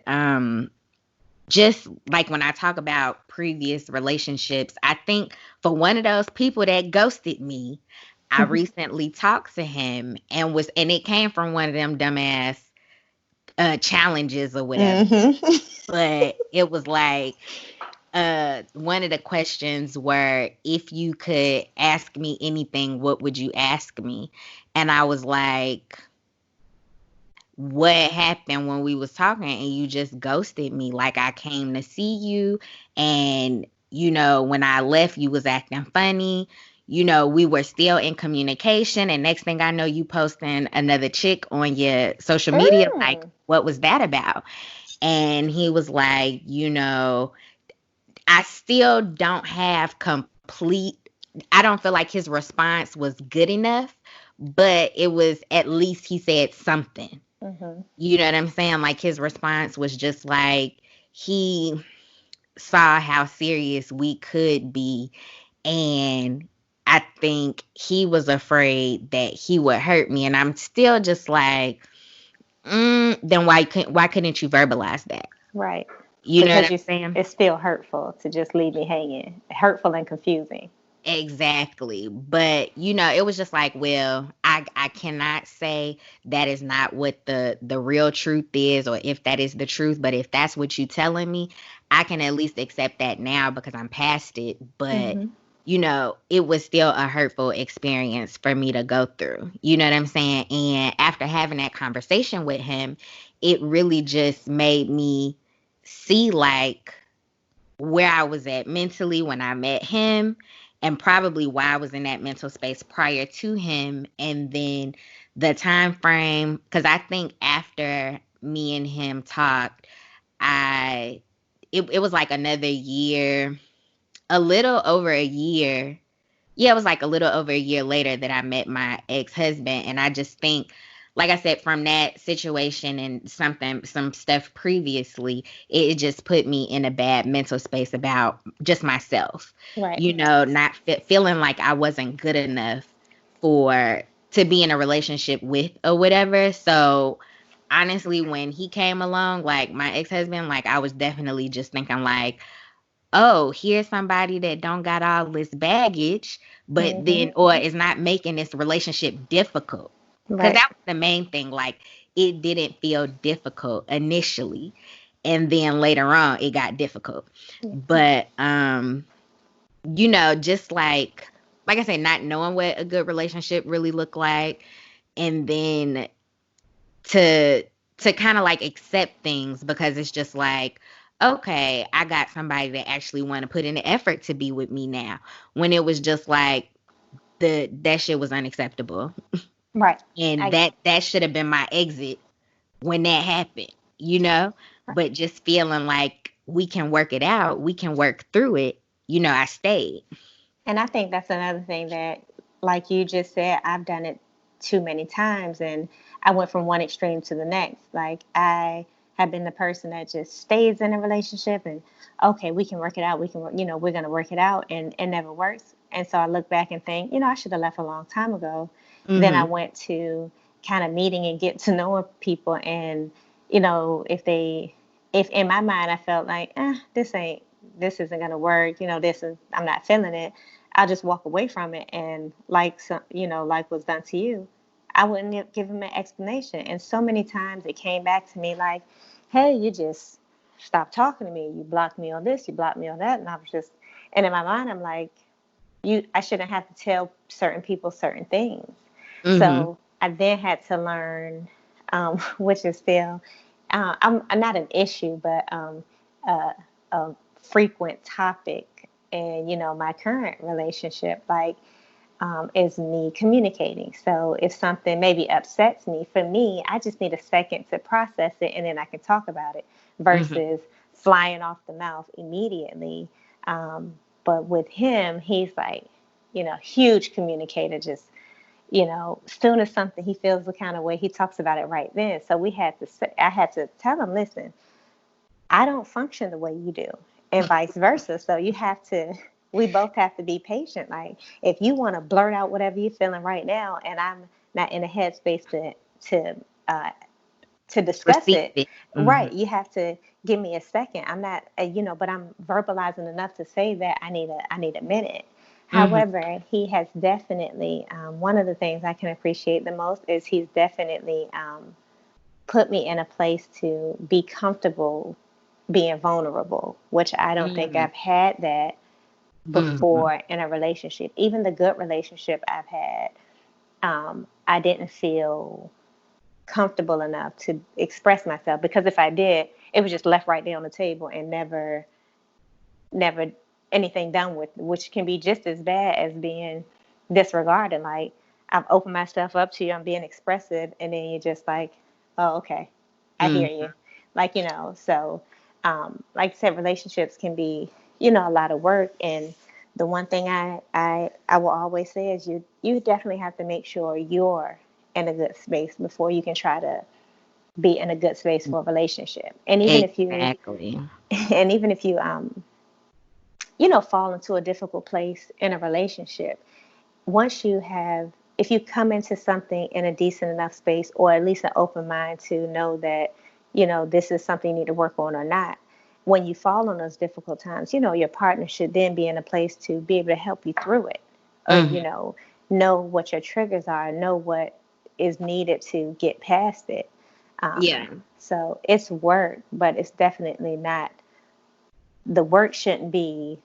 just like when I talk about previous relationships, I think for one of those people that ghosted me, I recently talked to him and it came from one of them dumbass challenges or whatever. Hmm. But it was like one of the questions were, if you could ask me anything, what would you ask me? And I was like, what happened when we was talking and you just ghosted me? Like, I came to see you, and when I left you was acting funny. We were still in communication, and next thing I know, you posting another chick on your social media. Like, Mm. what was that about? And he was like, I still don't have complete, I don't feel like his response was good enough, but it was, at least he said something. Hmm. You know what I'm saying? Like, his response was just like, he saw how serious we could be. And I think he was afraid that he would hurt me. And I'm still just like, then why couldn't you verbalize that? Right. You know what Because I'm saying? it's still hurtful to just leave me hanging. Hurtful and confusing. Exactly. But it was just like, well, I cannot say that is not what the real truth is, or if that is the truth, but if that's what you telling me, I can at least accept that now because I'm past it. But Hmm. it was still a hurtful experience for me to go through. You know what I'm saying? And after having that conversation with him, it really just made me see, like, where I was at mentally when I met him, and probably why I was in that mental space prior to him, and then the time frame, cuz I think after me and him talked, I it was like another year, a little over a year. Yeah, it was like a little over a year later that I met my ex-husband. And I just think, like I said, from that situation and some stuff previously, it just put me in a bad mental space about just myself. Right. Not feeling like I wasn't good enough for to be in a relationship with or whatever. So honestly, when he came along, like my ex-husband, like I was definitely just thinking like, oh, here's somebody that don't got all this baggage, but Hmm. then, or is not making this relationship difficult. Because Right. that was the main thing. Like, it didn't feel difficult initially. And then later on, it got difficult. But, just like I said, not knowing what a good relationship really looked like. And then to kind of like accept things, because it's just like, okay, I got somebody that actually want to put in the effort to be with me now, when it was just like that shit was unacceptable. Right. And I that should have been my exit when that happened, but just feeling like we can work it out, we can work through it, I stayed. And I think that's another thing that, like you just said, I've done it too many times, and I went from one extreme to the next. Like, I have been the person that just stays in a relationship and, okay, we can work it out. We can, we're going to work it out, and it never works. And so I look back and think, I should have left a long time ago. Then I Hmm. went to kind of meeting and get to know people, and, if in my mind I felt like, this ain't. this isn't going to work, this is, I'm not feeling it, I'll just walk away from it. And like, some, like was done to you, I wouldn't give him an explanation. And so many times it came back to me like, hey, you just stopped talking to me. You blocked me on this, you blocked me on that. And I was just, and in my mind, I'm like, I shouldn't have to tell certain people certain things. Mhm. So I then had to learn, which is still, I'm not an issue, but a frequent topic in, my current relationship, like, is me communicating. So if something maybe upsets me, for me, I just need a second to process it and then I can talk about it Mhm. versus flying off the mouth immediately. Um, but with him, he's like, huge communicator, just, soon as something he feels the kind of way, he talks about it right then. So I had to tell him, listen, I don't function the way you do, and vice versa. So we both have to be patient. Like, if you want to blurt out whatever you're feeling right now, and I'm not in a headspace to uh, to discuss Receive it, it. Mhm. right? You have to give me a second. I'm not, but I'm verbalizing enough to say that I need a minute. Mhm. However, he has definitely, one of the things I can appreciate the most is he's definitely put me in a place to be comfortable being vulnerable, which I don't think Mhm. I've had that Mhm. before in a relationship. Even the good relationship I've had, I didn't feel comfortable enough to express myself, because if I did, it was just left right there on the table and never anything done with, which can be just as bad as being disregarded. Like, I've opened myself up to you, I'm being expressive, and then you're just like, oh, okay, I hear Mhm. you. Like, so, like I said, relationships can be, a lot of work. And the one thing I will always say is you definitely have to make sure you're in a good space before you can try to be in a good space for a relationship. And even if you, Exactly. and even if you, fall into a difficult place in a relationship, once you have, if you come into something in a decent enough space, or at least an open mind to know that, this is something you need to work on or not, when you fall on those difficult times, your partner should then be in a place to be able to help you through it, or, Mhm. know what your triggers are, know what is needed to get past it. Yeah. So it's work, but it's definitely not, the work shouldn't be,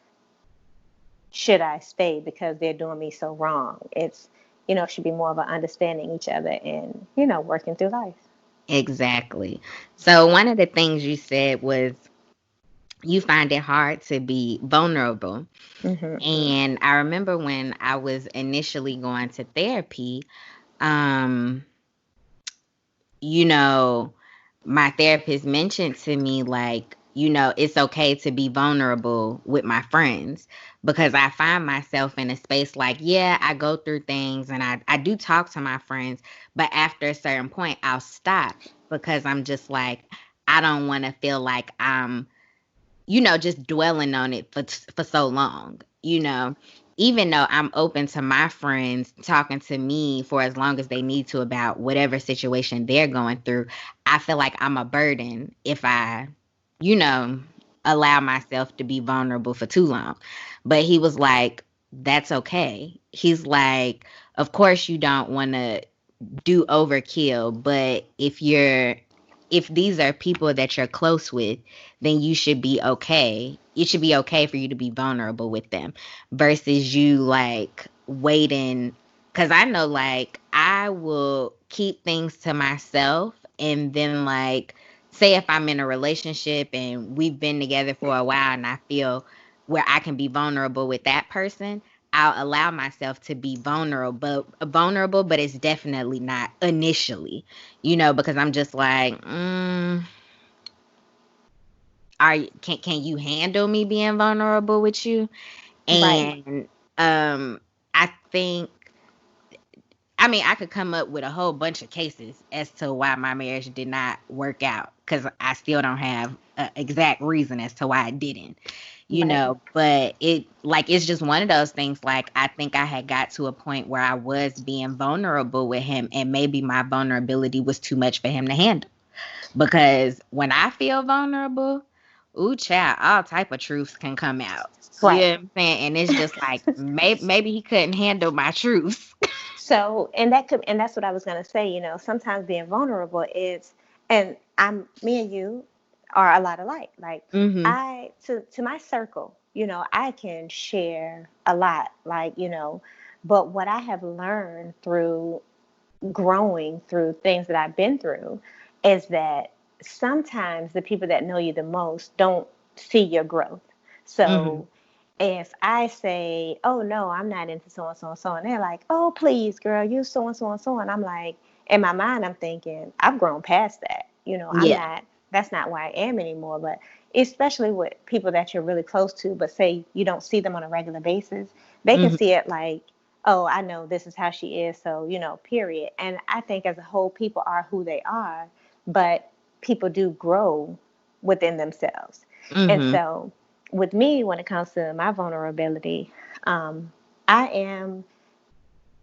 should I stay because they're doing me so wrong? It's, it should be more of an understanding each other and, working through life. Exactly. So one of the things you said was you find it hard to be vulnerable. Mm-hmm. And I remember when I was initially going to therapy, um, you know, my therapist mentioned to me, like, it's okay to be vulnerable with my friends because I find myself in a space like, yeah, I go through things and I do talk to my friends, but after a certain point, I'll stop because I'm just like, I don't want to feel like I'm just dwelling on it for so long, even though I'm open to my friends talking to me for as long as they need to about whatever situation they're going through. I feel like I'm a burden if I, you know, allow myself to be vulnerable for too long. But he was like, that's okay. He's like, of course you don't want to do overkill, but if these are people that you're close with, then you should be okay. It should be okay for you to be vulnerable with them versus you like waiting. Cause I know like I will keep things to myself and then like say if I'm in a relationship and we've been together for a while and I feel where I can be vulnerable with that person, I'll allow myself to be vulnerable, but it's definitely not initially, because I'm just like, can you handle me being vulnerable with you? Right. And I think, I mean, I could come up with a whole bunch of cases as to why my marriage did not work out because I still don't have an exact reason as to why it didn't, Right. but it's just one of those things. Like, I think I had got to a point where I was being vulnerable with him, and maybe my vulnerability was too much for him to handle. Because when I feel vulnerable, Ooh, child, all type of truths can come out. You Right. know what I'm saying? And it's just like maybe he couldn't handle my truths. So, and that's what I was gonna say. Sometimes being vulnerable is, and me and you are a lot alike. Like Mhm. to my circle, I can share a lot. But what I have learned through growing through things that I've been through is that sometimes the people that know you the most don't see your growth. Mhm. So if I say, "Oh no, I'm not into so and so and so," and they're like, "Oh please, girl, you so and so and so," and I'm like, in my mind, I'm thinking, I've grown past that. I'm Yeah. not. That's not where I am anymore. But especially with people that you're really close to, but say you don't see them on a regular basis, they can Mhm. see it like, oh, I know this is how she is, so, period. And I think as a whole, people are who they are, but people do grow within themselves. And Mhm. so, with me, when it comes to my vulnerability, I am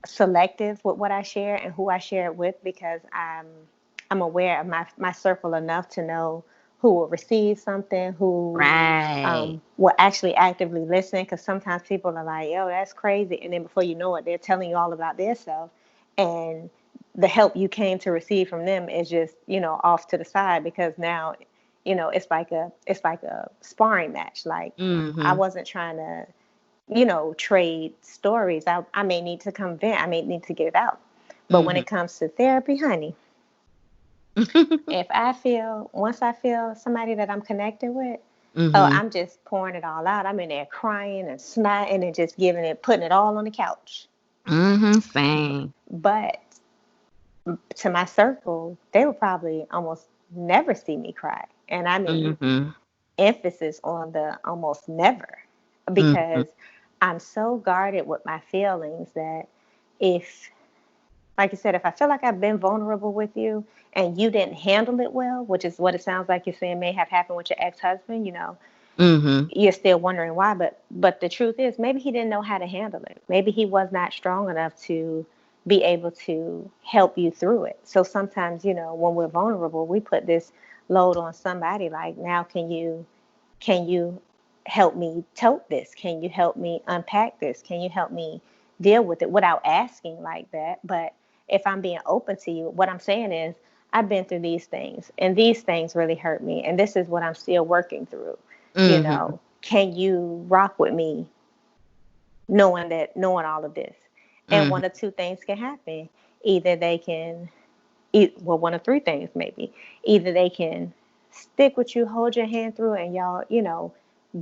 selective with what I share and who I share it with because I'm aware of my circle enough to know who will receive something, who Right. will actually actively listen. Because sometimes people are like, "Yo, that's crazy," and then before you know it, they're telling you all about their self, and the help you came to receive from them is just off to the side because now it's like a sparring match. Like I Mhm. wasn't trying to trade stories. I may need to come vent. I may need to get it out. But when Mhm. it comes to therapy, honey, if once I feel somebody that I'm connected with, oh, Mhm. I'm just pouring it all out. I'm in there crying and snotting and just putting it all on the couch. Mhm. Same. But to my circle, they will probably almost never see me cry. And I mean, Mhm. emphasis on the almost never, Mhm. because I'm so guarded with my feelings that if, like you said, if I feel like I've been vulnerable with you and you didn't handle it well, which is what it sounds like you're saying may have happened with your ex-husband, Mhm. you're still wondering why. But the truth is, maybe he didn't know how to handle it. Maybe he was not strong enough to be able to help you through it. So sometimes, when we're vulnerable, we put this load on somebody like, now can you help me tote this? Can you help me unpack this? Can you help me deal with it without asking like that? But if I'm being open to you, what I'm saying is, I've been through these things, and these things really hurt me, and this is what I'm still working through. Mhm. Can you rock with me knowing all of this? And Mhm. one of two things can happen. Either they can, well, one of three things maybe. Either they can stick with you, hold your hand through it, and y'all,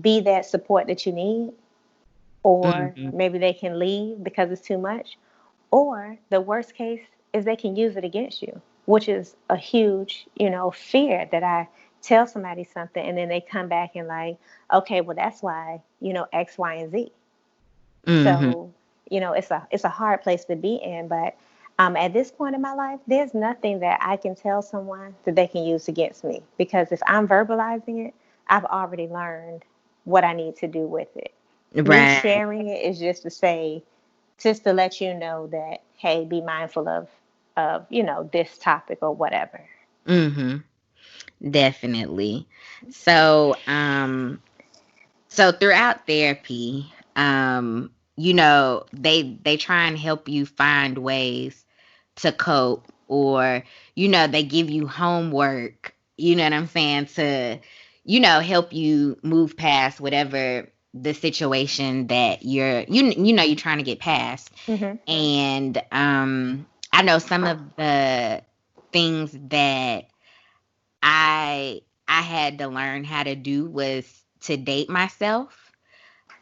be that support that you need, or Mhm. maybe they can leave because it's too much, or the worst case is they can use it against you, which is a huge, fear that I tell somebody something and then they come back and like, okay, well that's why, X, Y, and Z. Mhm. So, it's a hard place to be in, but at this point in my life, there's nothing that I can tell someone that they can use against me because if I'm verbalizing it, I've already learned what I need to do with it. Me Right. sharing it is just to let you know that, hey, be mindful of this topic or whatever. Mhm. Definitely. So, so throughout therapy, they try and help you find ways to cope, or they give you homework, you know what I'm saying, to help you move past whatever the situation that you're trying to get past. Hmm. And I know some of the things that I had to learn how to do was to date myself.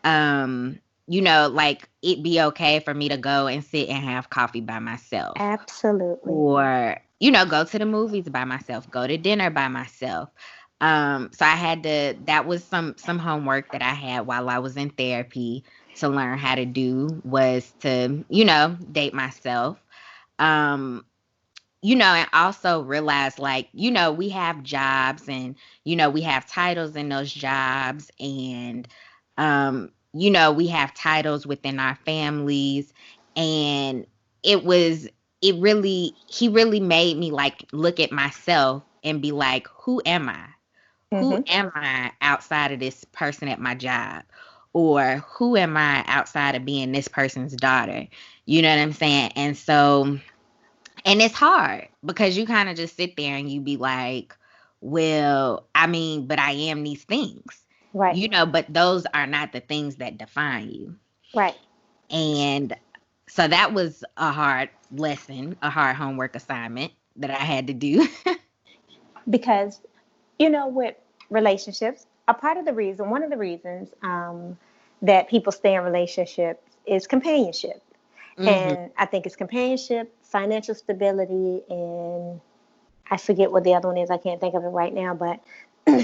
Um, like it be okay for me to go and sit and have coffee by myself, Absolutely. or go to the movies by myself, go to dinner by myself. So I had to that was some homework that I had while I was in therapy to learn how to do, was to, date myself. Um and also realize, like, we have jobs, and we have titles in those jobs, and we have titles within our families. And it was it really he really made me like look at myself and be like, who am I? Who Mhm. am I outside of this person at my job? Or who am I outside of being this person's daughter? You know what I'm saying? And so, and it's hard because you kind of just sit there and you be like, well, I mean, but I am these things, Right. but those are not the things that define you. Right. And so that was a hard lesson, a hard homework assignment that I had to do. Because with relationships, a part of the reason, one of the reasons that people stay in relationships is companionship. Hmm. And I think it's companionship, financial stability, and I forget what the other one is. I can't think of it right now, but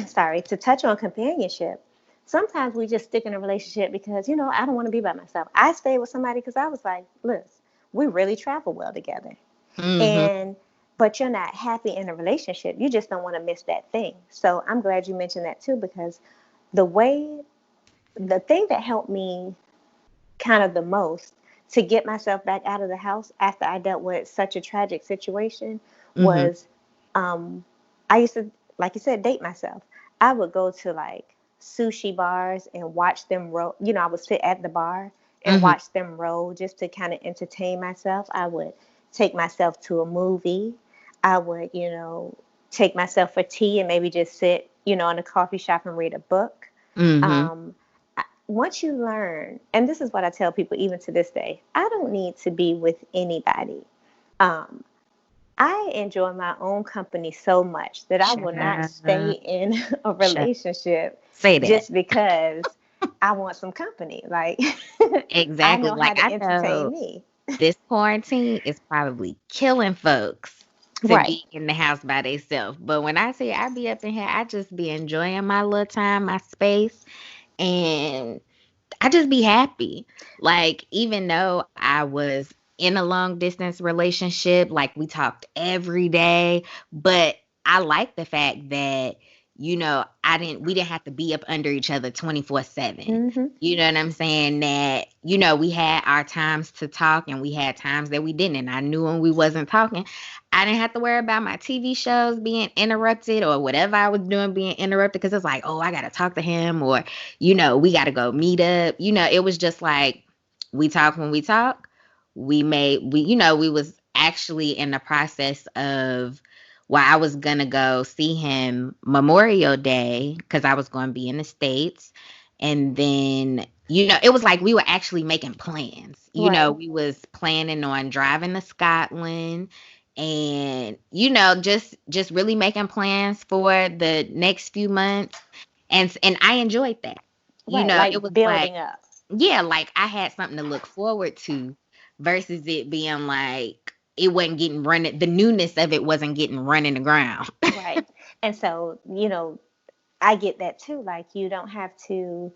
sorry, to touch on companionship. Sometimes we just stick in a relationship because, I don't want to be by myself. I stayed with somebody because I was like, look, we really travel well together. Hmm. And but you're not happy in a relationship. You just don't want to miss that thing. So I'm glad you mentioned that too, because the way the thing that helped me kind of the most to get myself back out of the house after I dealt with such a tragic situation Hmm. was um, I used to, like you said, date myself. I would go to like sushi bars and watch them roll. I would sit at the bar and Hmm. watch them roll just to kind of entertain myself. I would take myself to a movie. I would, take myself for tea and maybe just sit, in a coffee shop and read a book. Hmm. Um, Once you learn, and this is what I tell people even to this day, I don't need to be with anybody. Um, I enjoy my own company so much that I will not stay Child, in a child. relationship Say that. just because I want some company. Like, I Exactly. know how Like to I entertain know me. this quarantine is probably killing folks to Right, be in the house by themselves. But when I say I be up in here, I just be enjoying my little time, my space, and I just be happy. Like, even though I was in a long distance relationship, like we talked every day, but I like the fact that, we didn't have to be up under each other 24/7. hmm, You know what I'm saying? That, we had our times to talk and we had times that we didn't. And I knew when we wasn't talking, I didn't have to worry about my TV shows being interrupted or whatever I was doing being interrupted because it's like, oh, I got to talk to him, or we got to go meet up. It was just like we talk when we talk. We was actually in the process of, well, I was gonna go see him Memorial Day because I was going to be in the States. And then, it was like we were actually making plans. right, We was planning on driving to Scotland and, just really making plans for the next few months. And I enjoyed that. right. It Like was like, building up. yeah, like I had something to look forward to versus it being like it wasn't getting running, the newness of it wasn't getting run in the ground. Right. And so, I get that too. Like, you don't have to,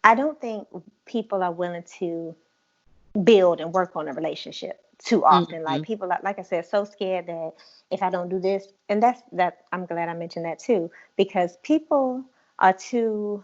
I don't think people are willing to build and work on a relationship too often. Like, Hmm. people are, like I said, so scared that if I don't do this, and that I'm glad I mentioned that too, because people are too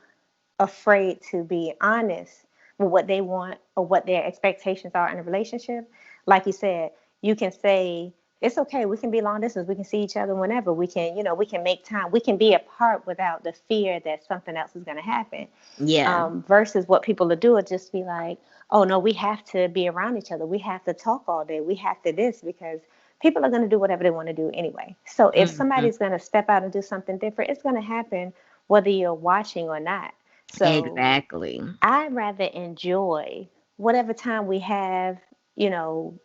afraid to be honest with what they want or what their expectations are in a relationship. Like you said, you can say, it's okay, we can be long distance, we can see each other whenever, we can, we can make time, we can be apart without the fear that something else is going to happen. Yeah. Versus what people will do is just be like, oh no, we have to be around each other, we have to talk all day, we have to this, because people are going to do whatever they want to do anyway. So if Hmm. somebody's going to step out and do something different, it's going to happen whether you're watching or not. So Exactly. I'd rather enjoy whatever time we have,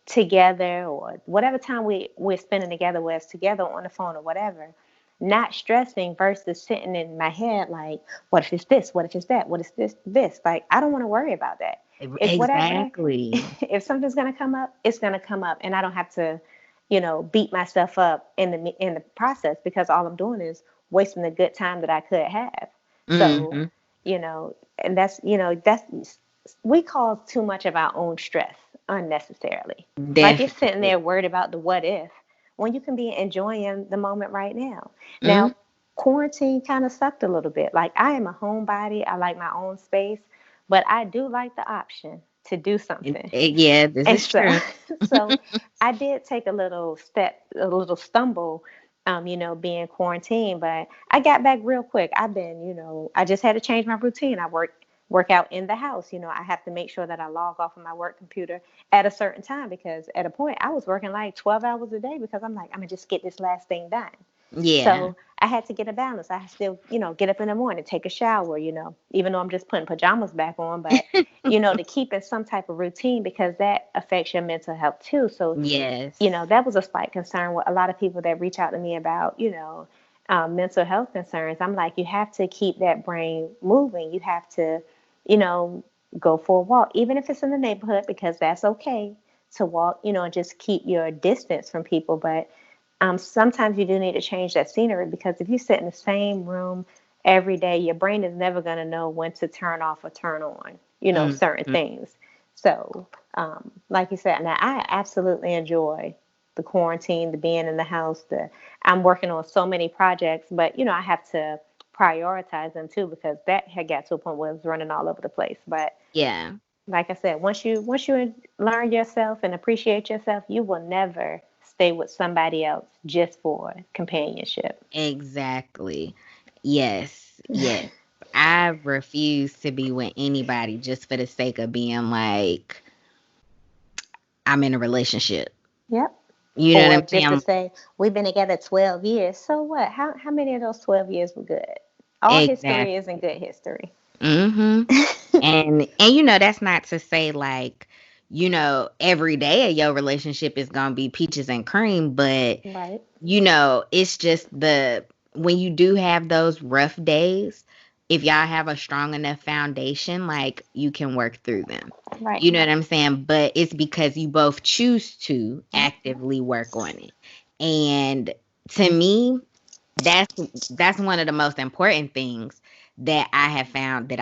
together, or whatever time we're spending together, whether it's together on the phone or whatever, not stressing versus sitting in my head like, what if it's this? What if it's that? What is this? Like, I don't want to worry about that. If whatever, Exactly. if something's going to come up, it's going to come up. And I don't have to, beat myself up in the process, because all I'm doing is wasting the good time that I could have. So, Hmm. and that's we cause too much of our own stress unnecessarily. Like, you're sitting Definitely. there worried about the what if when you can be enjoying the moment right now. Hmm. Now, quarantine kind of sucked a little bit. Like, I am a homebody, I like my own space, but I do like the option to do something. Yeah, this And is so, true. so I did take a little stumble, being quarantined. But I got back real quick. I just had to change my routine. I work out in the house. I have to make sure that I log off of my work computer at a certain time, because at a point I was working like 12 hours a day, because I'm like, I'm gonna just get this last thing done. Yeah. So I had to get a balance. I still, get up in the morning, take a shower, even though I'm just putting pajamas back on, but, to keep in some type of routine, because that affects your mental health too. So, Yes. that was a slight concern with a lot of people that reach out to me about, mental health concerns. I'm like, you have to keep that brain moving. You have to, you know, go for a walk, even if it's in the neighborhood, because that's okay to walk, and just keep your distance from people. But sometimes you do need to change that scenery, because if you sit in the same room every day, your brain is never going to know when to turn off or turn on, certain Mhm. things. So, like you said, now I absolutely enjoy the quarantine, the being in the house. I'm working on so many projects, but I have to prioritize them too, because that had got to a point where it was running all over the place. But Yeah. like I said, once you learn yourself and appreciate yourself, you will never stay with somebody else just for companionship. Exactly. Yes. Yes. I refuse to be with anybody just for the sake of being like I'm in a relationship. Yep. You know what Or I'm just to saying? say, we've been together 12 years. So what? How many of those 12 years were good? All history Exactly. isn't good history. Mm-hmm. And that's not to say like, every day of your relationship is gonna be peaches and cream, but Right. it's just when you do have those rough days, if y'all have a strong enough foundation, like you can work through them. Right. You know what I'm saying? But it's because you both choose to Yep. actively work on it. And to me, that's that's one of the most important things that I have found that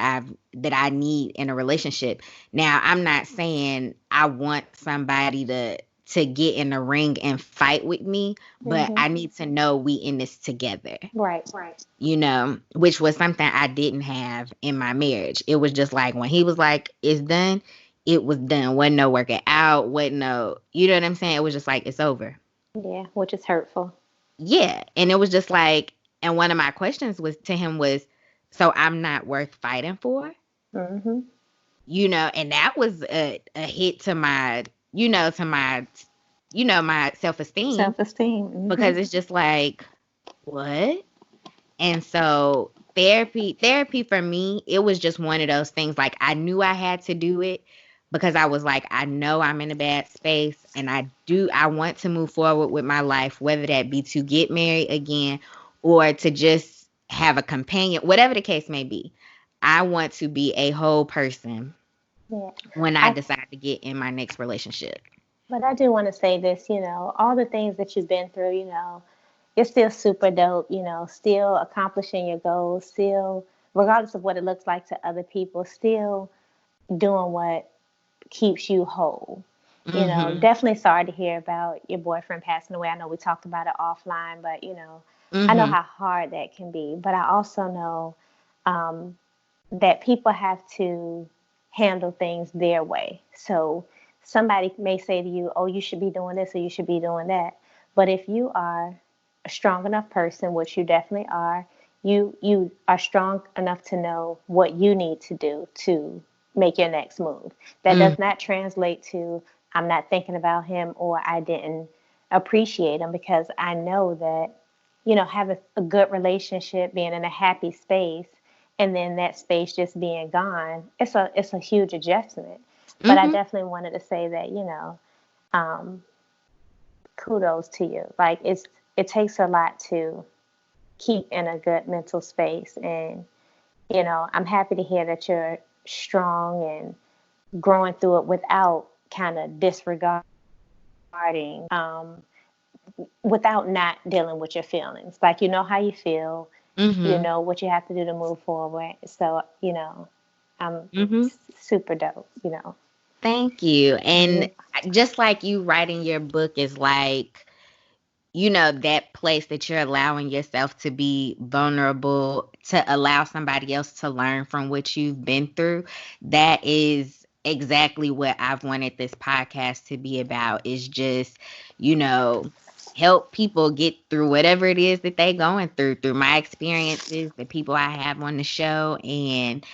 I need in a relationship. Now, I'm not saying I want somebody to get in the ring and fight with me, but Hmm. I need to know we in this together. Right. Which was something I didn't have in my marriage. It was just like when he was like, it's done, it was done. Wasn't no working out, wasn't no, you know what I'm saying? It was just like, it's over. Yeah, which is hurtful. Yeah. And it was just like, and one of my questions was to him was, so I'm not worth fighting for? Hmm. And that was a hit to my, my self esteem, Self-esteem. Hmm. because it's just like, what? And so therapy for me, it was just one of those things. Like I knew I had to do it because I was like, I know I'm in a bad space and I want to move forward with my life, whether that be to get married again or to just have a companion, whatever the case may be. I want to be a whole person Yeah. when I I decide to get in my next relationship. But I do want to say this, all the things that you've been through, you're still super dope, still accomplishing your goals, still, regardless of what it looks like to other people, still doing what keeps you whole. Mhm. Definitely sorry to hear about your boyfriend passing away. I know we talked about it offline, but, I know Mhm. how hard that can be. But I also know um, that people have to handle things their way. So somebody may say to you, "Oh, you should be doing this or you should be doing that." But if you are a strong enough person, which you definitely are, you are strong enough to know what you need to do to make your next move. That Mm. does not translate to I'm not thinking about him or I didn't appreciate him, because I know that having a good relationship, being in a happy space, and then that space just being gone, it's a huge adjustment. But I Mhm. definitely wanted to say that, um, kudos to you. Like it takes a lot to keep in a good mental space, and I'm happy to hear that you're strong and growing through it without kind of disregarding, without not dealing with your feelings. Like you know how you feel, you Mhm. know what you have to do to move forward. So I'm Mhm. super dope. Thank you. And Mhm. just like you writing your book is like, that place that you're allowing yourself to be vulnerable, to allow somebody else to learn from what you've been through. That is exactly what I've wanted this podcast to be about, is just, you know, help people get through whatever it is that they going through my experiences, the people I have on the show. And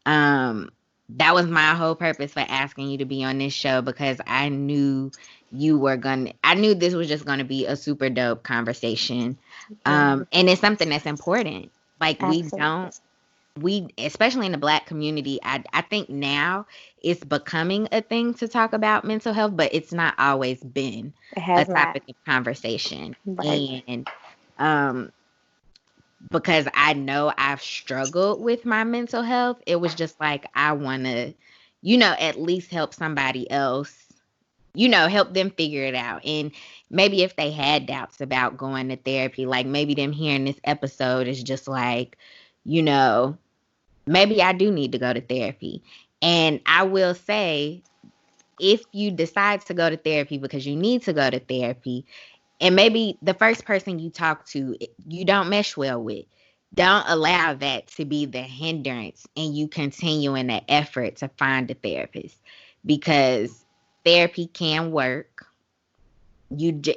um that was my whole purpose for asking you to be on this show, because I knew this was just gonna be a super dope conversation. Yeah, And it's something that's important. Like absolutely. we especially in the black community, I think now it's becoming a thing to talk about mental health, but it's not always been It a has not. topic of conversation. Right. And um because I know I've struggled with my mental health, it was just like I want to, at least help somebody else, help them figure it out. And maybe if they had doubts about going to therapy, like maybe them hearing this episode is just like, you know, maybe I do need to go to therapy. And I will say, if you decide to go to therapy because you need to go to therapy, and maybe the first person you talk to, you don't mesh well with, don't allow that to be the hindrance and you continue in the effort to find a therapist, because therapy can work.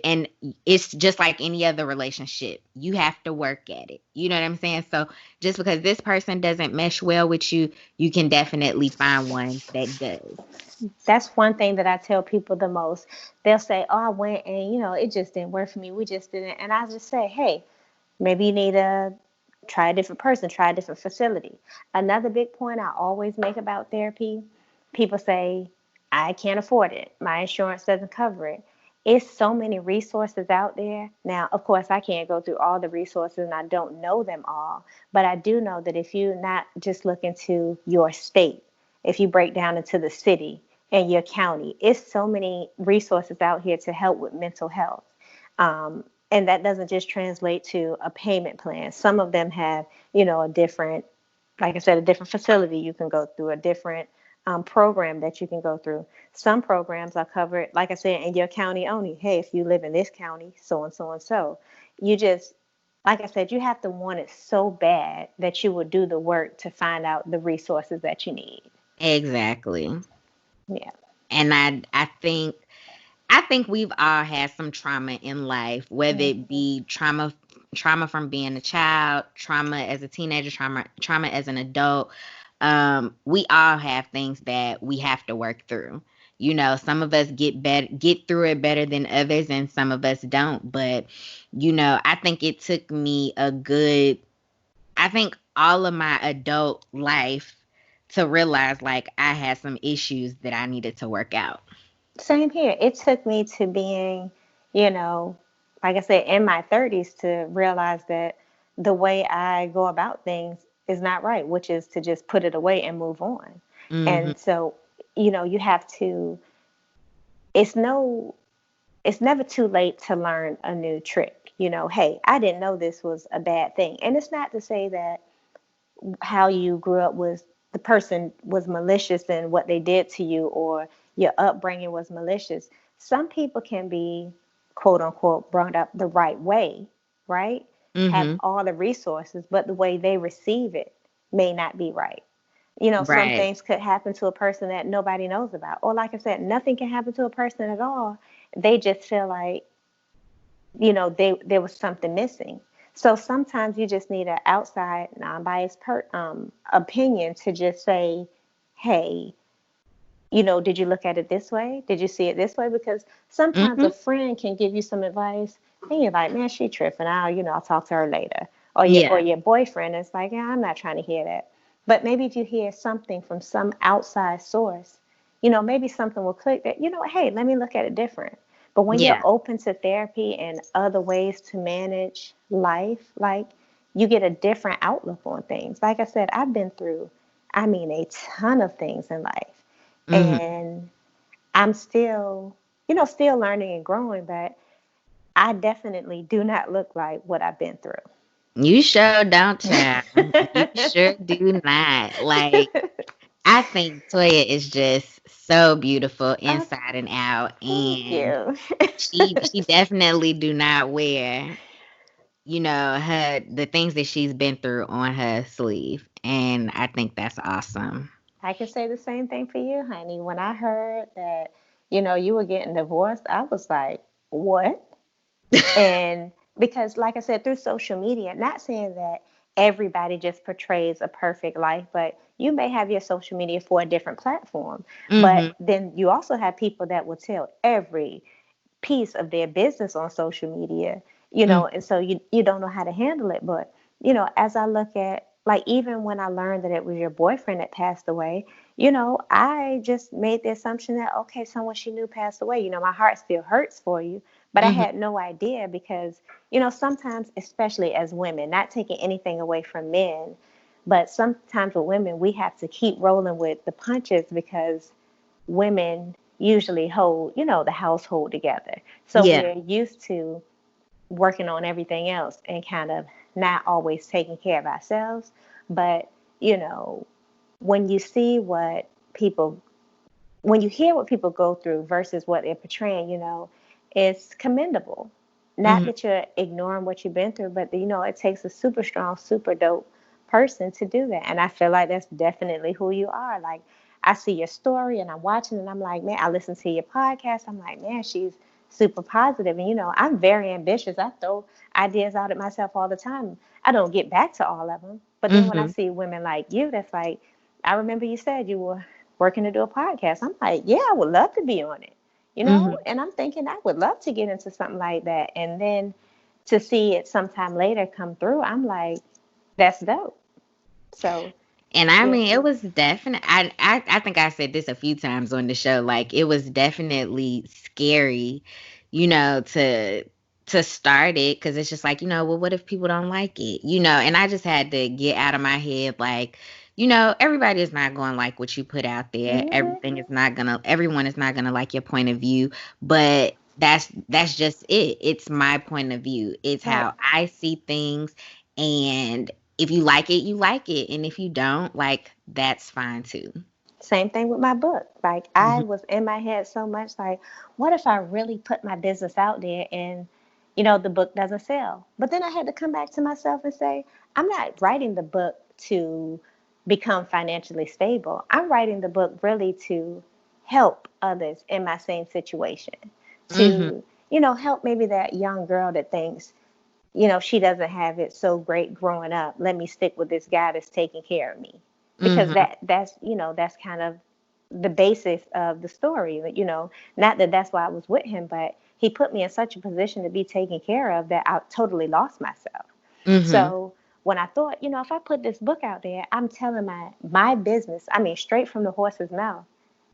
And it's just like any other relationship. You have to work at it. You know what I'm saying? So just because this person doesn't mesh well with you, you can definitely find one that does. That's one thing that I tell people the most. They'll say, "Oh, I went and it just didn't work for me. We just didn't." And I just say, "Hey, maybe you need to try a different person, try a different facility." Another big point I always make about therapy, people say, "I can't afford it. My insurance doesn't cover it." It's so many resources out there. Now, of course, I can't go through all the resources and I don't know them all, but I do know that if you not just look into your state, if you break down into the city and your county, it's so many resources out here to help with mental health. And that doesn't just translate to a payment plan. Some of them have, a different, like I said, a different facility you can go through, a different program that you can go through. Some programs are covered, like I said, in your county only. Hey, if you live in this county, so and so and so. You just, like I said, you have to want it so bad that you will do the work to find out the resources that you need. Exactly. Yeah. And I think we've all had some trauma in life, whether it Mm-hmm. be trauma from being a child, trauma as a teenager, trauma as an adult. We all have things that we have to work through. Some of us get through it better than others, and some of us don't. But I think it took me I think all of my adult life to realize like I had some issues that I needed to work out. Same here. It took me to being, you know, like I said, in my 30s to realize that the way I go about things is not right, which is to just put it away and move on. Hmm. And so, you have to, it's no, it's never too late to learn a new trick. Hey, I didn't know this was a bad thing. And it's not to say that how you grew up was the person was malicious in what they did to you or your upbringing was malicious. Some people can be quote unquote brought up the right way, right? Have Hmm. all the resources, but the way they receive it may not be right. Some Right. things could happen to a person that nobody knows about. Or like I said, nothing can happen to a person at all. They just feel like there was something missing. So sometimes you just need an outside, non-biased opinion to just say, "Hey, did you look at it this way? Did you see it this way?" Because sometimes a Hmm. friend can give you some advice, and you're like, "Man, she tripping. I'll talk to her later." Or Yeah. your boyfriend is like, "Yeah, I'm not trying to hear that." But maybe if you hear something from some outside source, maybe something will click that, hey, let me look at it different. But when you're Yeah. open to therapy and other ways to manage life, like you get a different outlook on things. Like I said, I've been through, I mean, a ton of things in life. Hmm. And I'm still, still learning and growing, but I definitely do not look like what I've been through. You sure don't, child. You sure do not. Like, I think Toya is just so beautiful Oh, inside and out, thank and you. she definitely do not wear, the things that she's been through on her sleeve, and I think that's awesome. I can say the same thing for you, honey. When I heard that, you were getting divorced, I was like, what? And because, like I said, through social media, not saying that everybody just portrays a perfect life, but you may have your social media for a different platform. But Mhm. then you also have people that will tell every piece of their business on social media, Mm. and so you don't know how to handle it. But, as I look at, like, even when I learned that it was your boyfriend that passed away, I just made the assumption that, okay, someone she knew passed away. My heart still hurts for you, but I Mhm. had no idea because, sometimes, especially as women, not taking anything away from men, but sometimes with women, we have to keep rolling with the punches because women usually hold, the household together. So Yeah. we're used to working on everything else and kind of not always taking care of ourselves. But, you know, when you see what people, when you hear what people go through versus what they're portraying, it's commendable. Not Mhm. that you're ignoring what you've been through, but it takes a super strong, super dope person to do that. And I feel like that's definitely who you are. Like, I see your story and I'm watching and I'm like, man, I listen to your podcast. I'm like, man, she's super positive. And I'm very ambitious. I throw ideas out at myself all the time. I don't get back to all of them. But then when I Mhm. see women like you, that's like, I remember you said you were working to do a podcast. I'm like, yeah, I would love to be on it. Mhm. And I'm thinking I would love to get into something like that. And then to see it sometime later come through, I'm like, that's dope. So, And I yeah. mean, it was definite. I think I said this a few times on the show. Like, it was definitely scary, to start it because it's just like, well, what if people don't like it, And I just had to get out of my head, like, everybody is not going to like what you put out there. Hmm. Everyone is not gonna like your point of view, but that's just it. It's my point of view. It's Right. how I see things, and if you like it, you like it. And if you don't, like, that's fine too. Same thing with my book. Like, I Mhm. was in my head so much, like, what if I really put my business out there and, the book doesn't sell? But then I had to come back to myself and say, I'm not writing the book to become financially stable. I'm writing the book really to help others in my same situation, Mhm. to, help maybe that young girl that thinks, she doesn't have it so great growing up. Let me stick with this guy that's taking care of me. Because Mhm. that's kind of the basis of the story. Not that that's why I was with him, but he put me in such a position to be taken care of that I totally lost myself. Mhm. So when I thought, if I put this book out there, I'm telling my business, I mean, straight from the horse's mouth.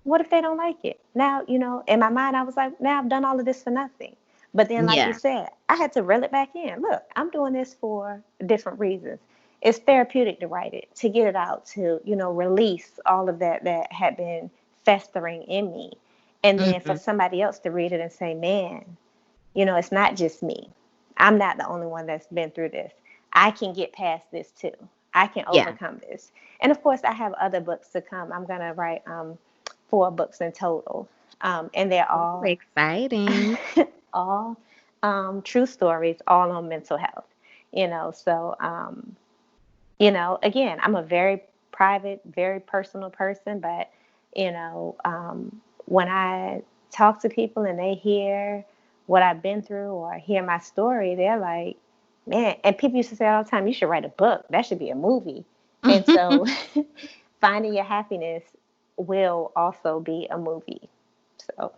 What if they don't like it? Now, in my mind, I was like, now I've done all of this for nothing. But then, like you Yeah. said, I had to reel it back in. Look, I'm doing this for different reasons. It's therapeutic to write it, to get it out, to, release all of that had been festering in me. And then for Mhm. somebody else to read it and say, man, it's not just me. I'm not the only one that's been through this. I can get past this too. I can Yeah. overcome this. And of course, I have other books to come. I'm going to write 4 books in total. And they're Ooh, exciting. all true stories, all on mental health. So, again, I'm a very private, very personal person, but, when I talk to people and they hear what I've been through or hear my story, they're like, man, and people used to say all the time, you should write a book. That should be a movie. And so finding your happiness will also be a movie. So,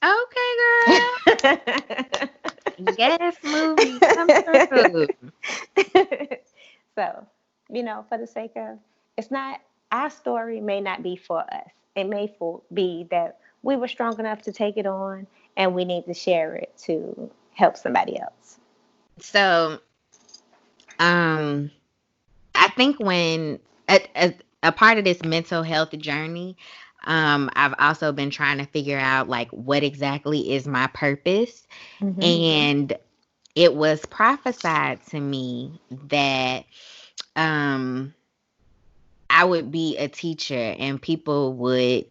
Okay, girl. Yes, movie come through. so, for the sake of, it's not, our story may not be for us. It may be that we were strong enough to take it on and we need to share it to help somebody else. So, um, I think when a part of this mental health journey, I've also been trying to figure out, like, what exactly is my purpose. Hmm. And it was prophesied to me that um I would be a teacher and people would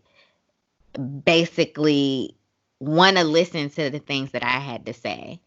basically want to listen to the things that I had to say.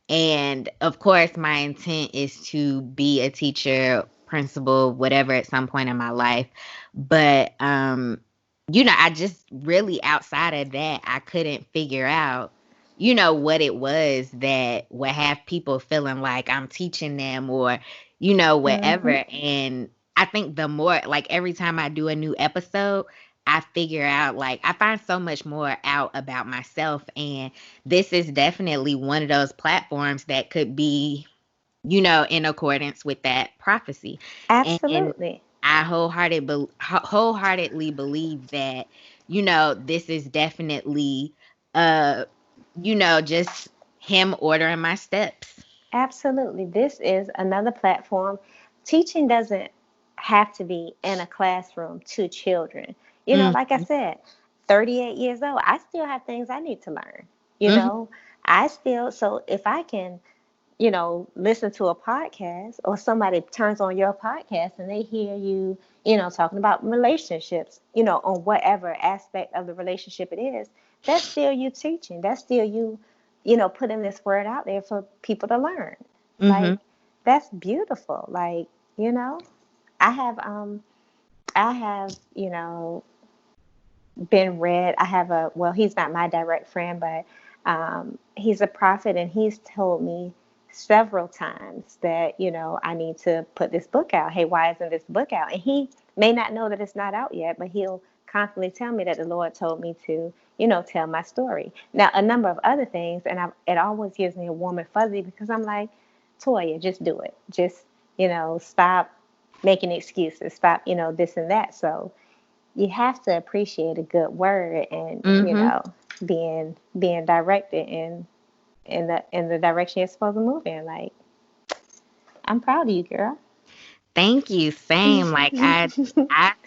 And of course, my intent is to be a teacher, principal, whatever at some point in my life. But I just really outside of that, I couldn't figure out, what it was that would have people feeling like I'm teaching them, or whatever. Mm-hmm. And I think the more, like, every time I do a new episode, I figure out, like, I find so much more out about myself. And this is definitely one of those platforms that could be, in accordance with that prophecy. And Absolutely. I wholeheartedly believe that, this is definitely, uh, just him ordering my steps. Absolutely. This is another platform. Teaching doesn't have to be in a classroom to children. Like I Mm-hmm. said, 38 years old, I still have things I need to learn. You Mm-hmm. know, I still, so if I can, listen to a podcast or somebody turns on your podcast and they hear you, talking about relationships, on whatever aspect of the relationship it is, that's still you teaching. That's still you, putting this word out there for people to learn. Mm-hmm. Like, that's beautiful. Like, you know, I have, um, I have, been read. I have well, he's not my direct friend, but he's a prophet, and he's told me several times that, I need to put this book out. Hey, why isn't this book out? And he may not know that it's not out yet, but he'll constantly tell me that the Lord told me to, tell my story. Now, a number of other things, and it always gives me a warm and fuzzy because I'm like, Toya, just do it. Just, stop making excuses. Stop, this and that. So, you have to appreciate a good word and Mm-hmm. being directed in the direction you're supposed to move in. Like, I'm proud of you, girl. Thank you. Same. Like, I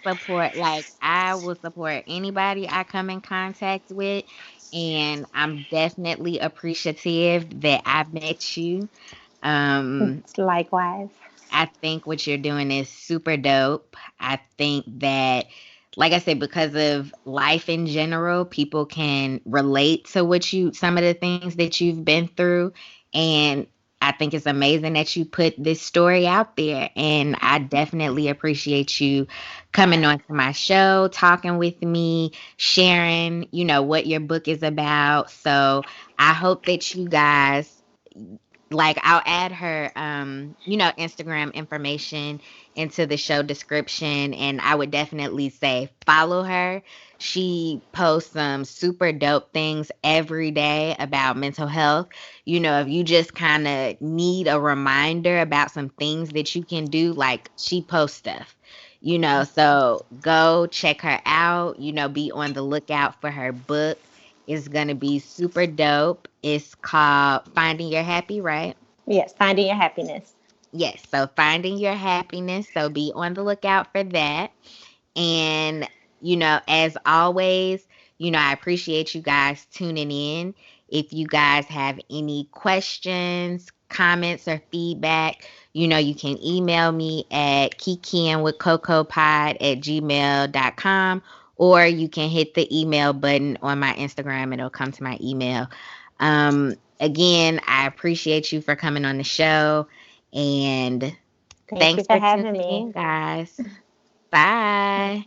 support, like, I will support anybody I come in contact with. And I'm definitely appreciative that I've met you. Um, Likewise. I think what you're doing is super dope. I think that, like I said, because of life in general, people can relate to some of the things that you've been through. And I think it's amazing that you put this story out there. And I definitely appreciate you coming on to my show, talking with me, sharing, what your book is about. So I hope that you guys, like, I'll add her Instagram information into the show description, and I would definitely say follow her. She posts some super dope things every day about mental health. If you just kind of need a reminder about some things that you can do, like, she posts stuff. So go check her out, be on the lookout for her book. It's going to be super dope. It's called Finding Your Happy, right? Yes, finding your happiness. Yes. So Finding Your Happiness. So be on the lookout for that. And, as always, I appreciate you guys tuning in. If you guys have any questions, comments, or feedback, you can email me at kikiandwithcocopod@gmail.com, or you can hit the email button on my Instagram. It'll come to my email. Again, I appreciate you for coming on the show, and Thank you thanks for for having tuning me. in, guys. Bye.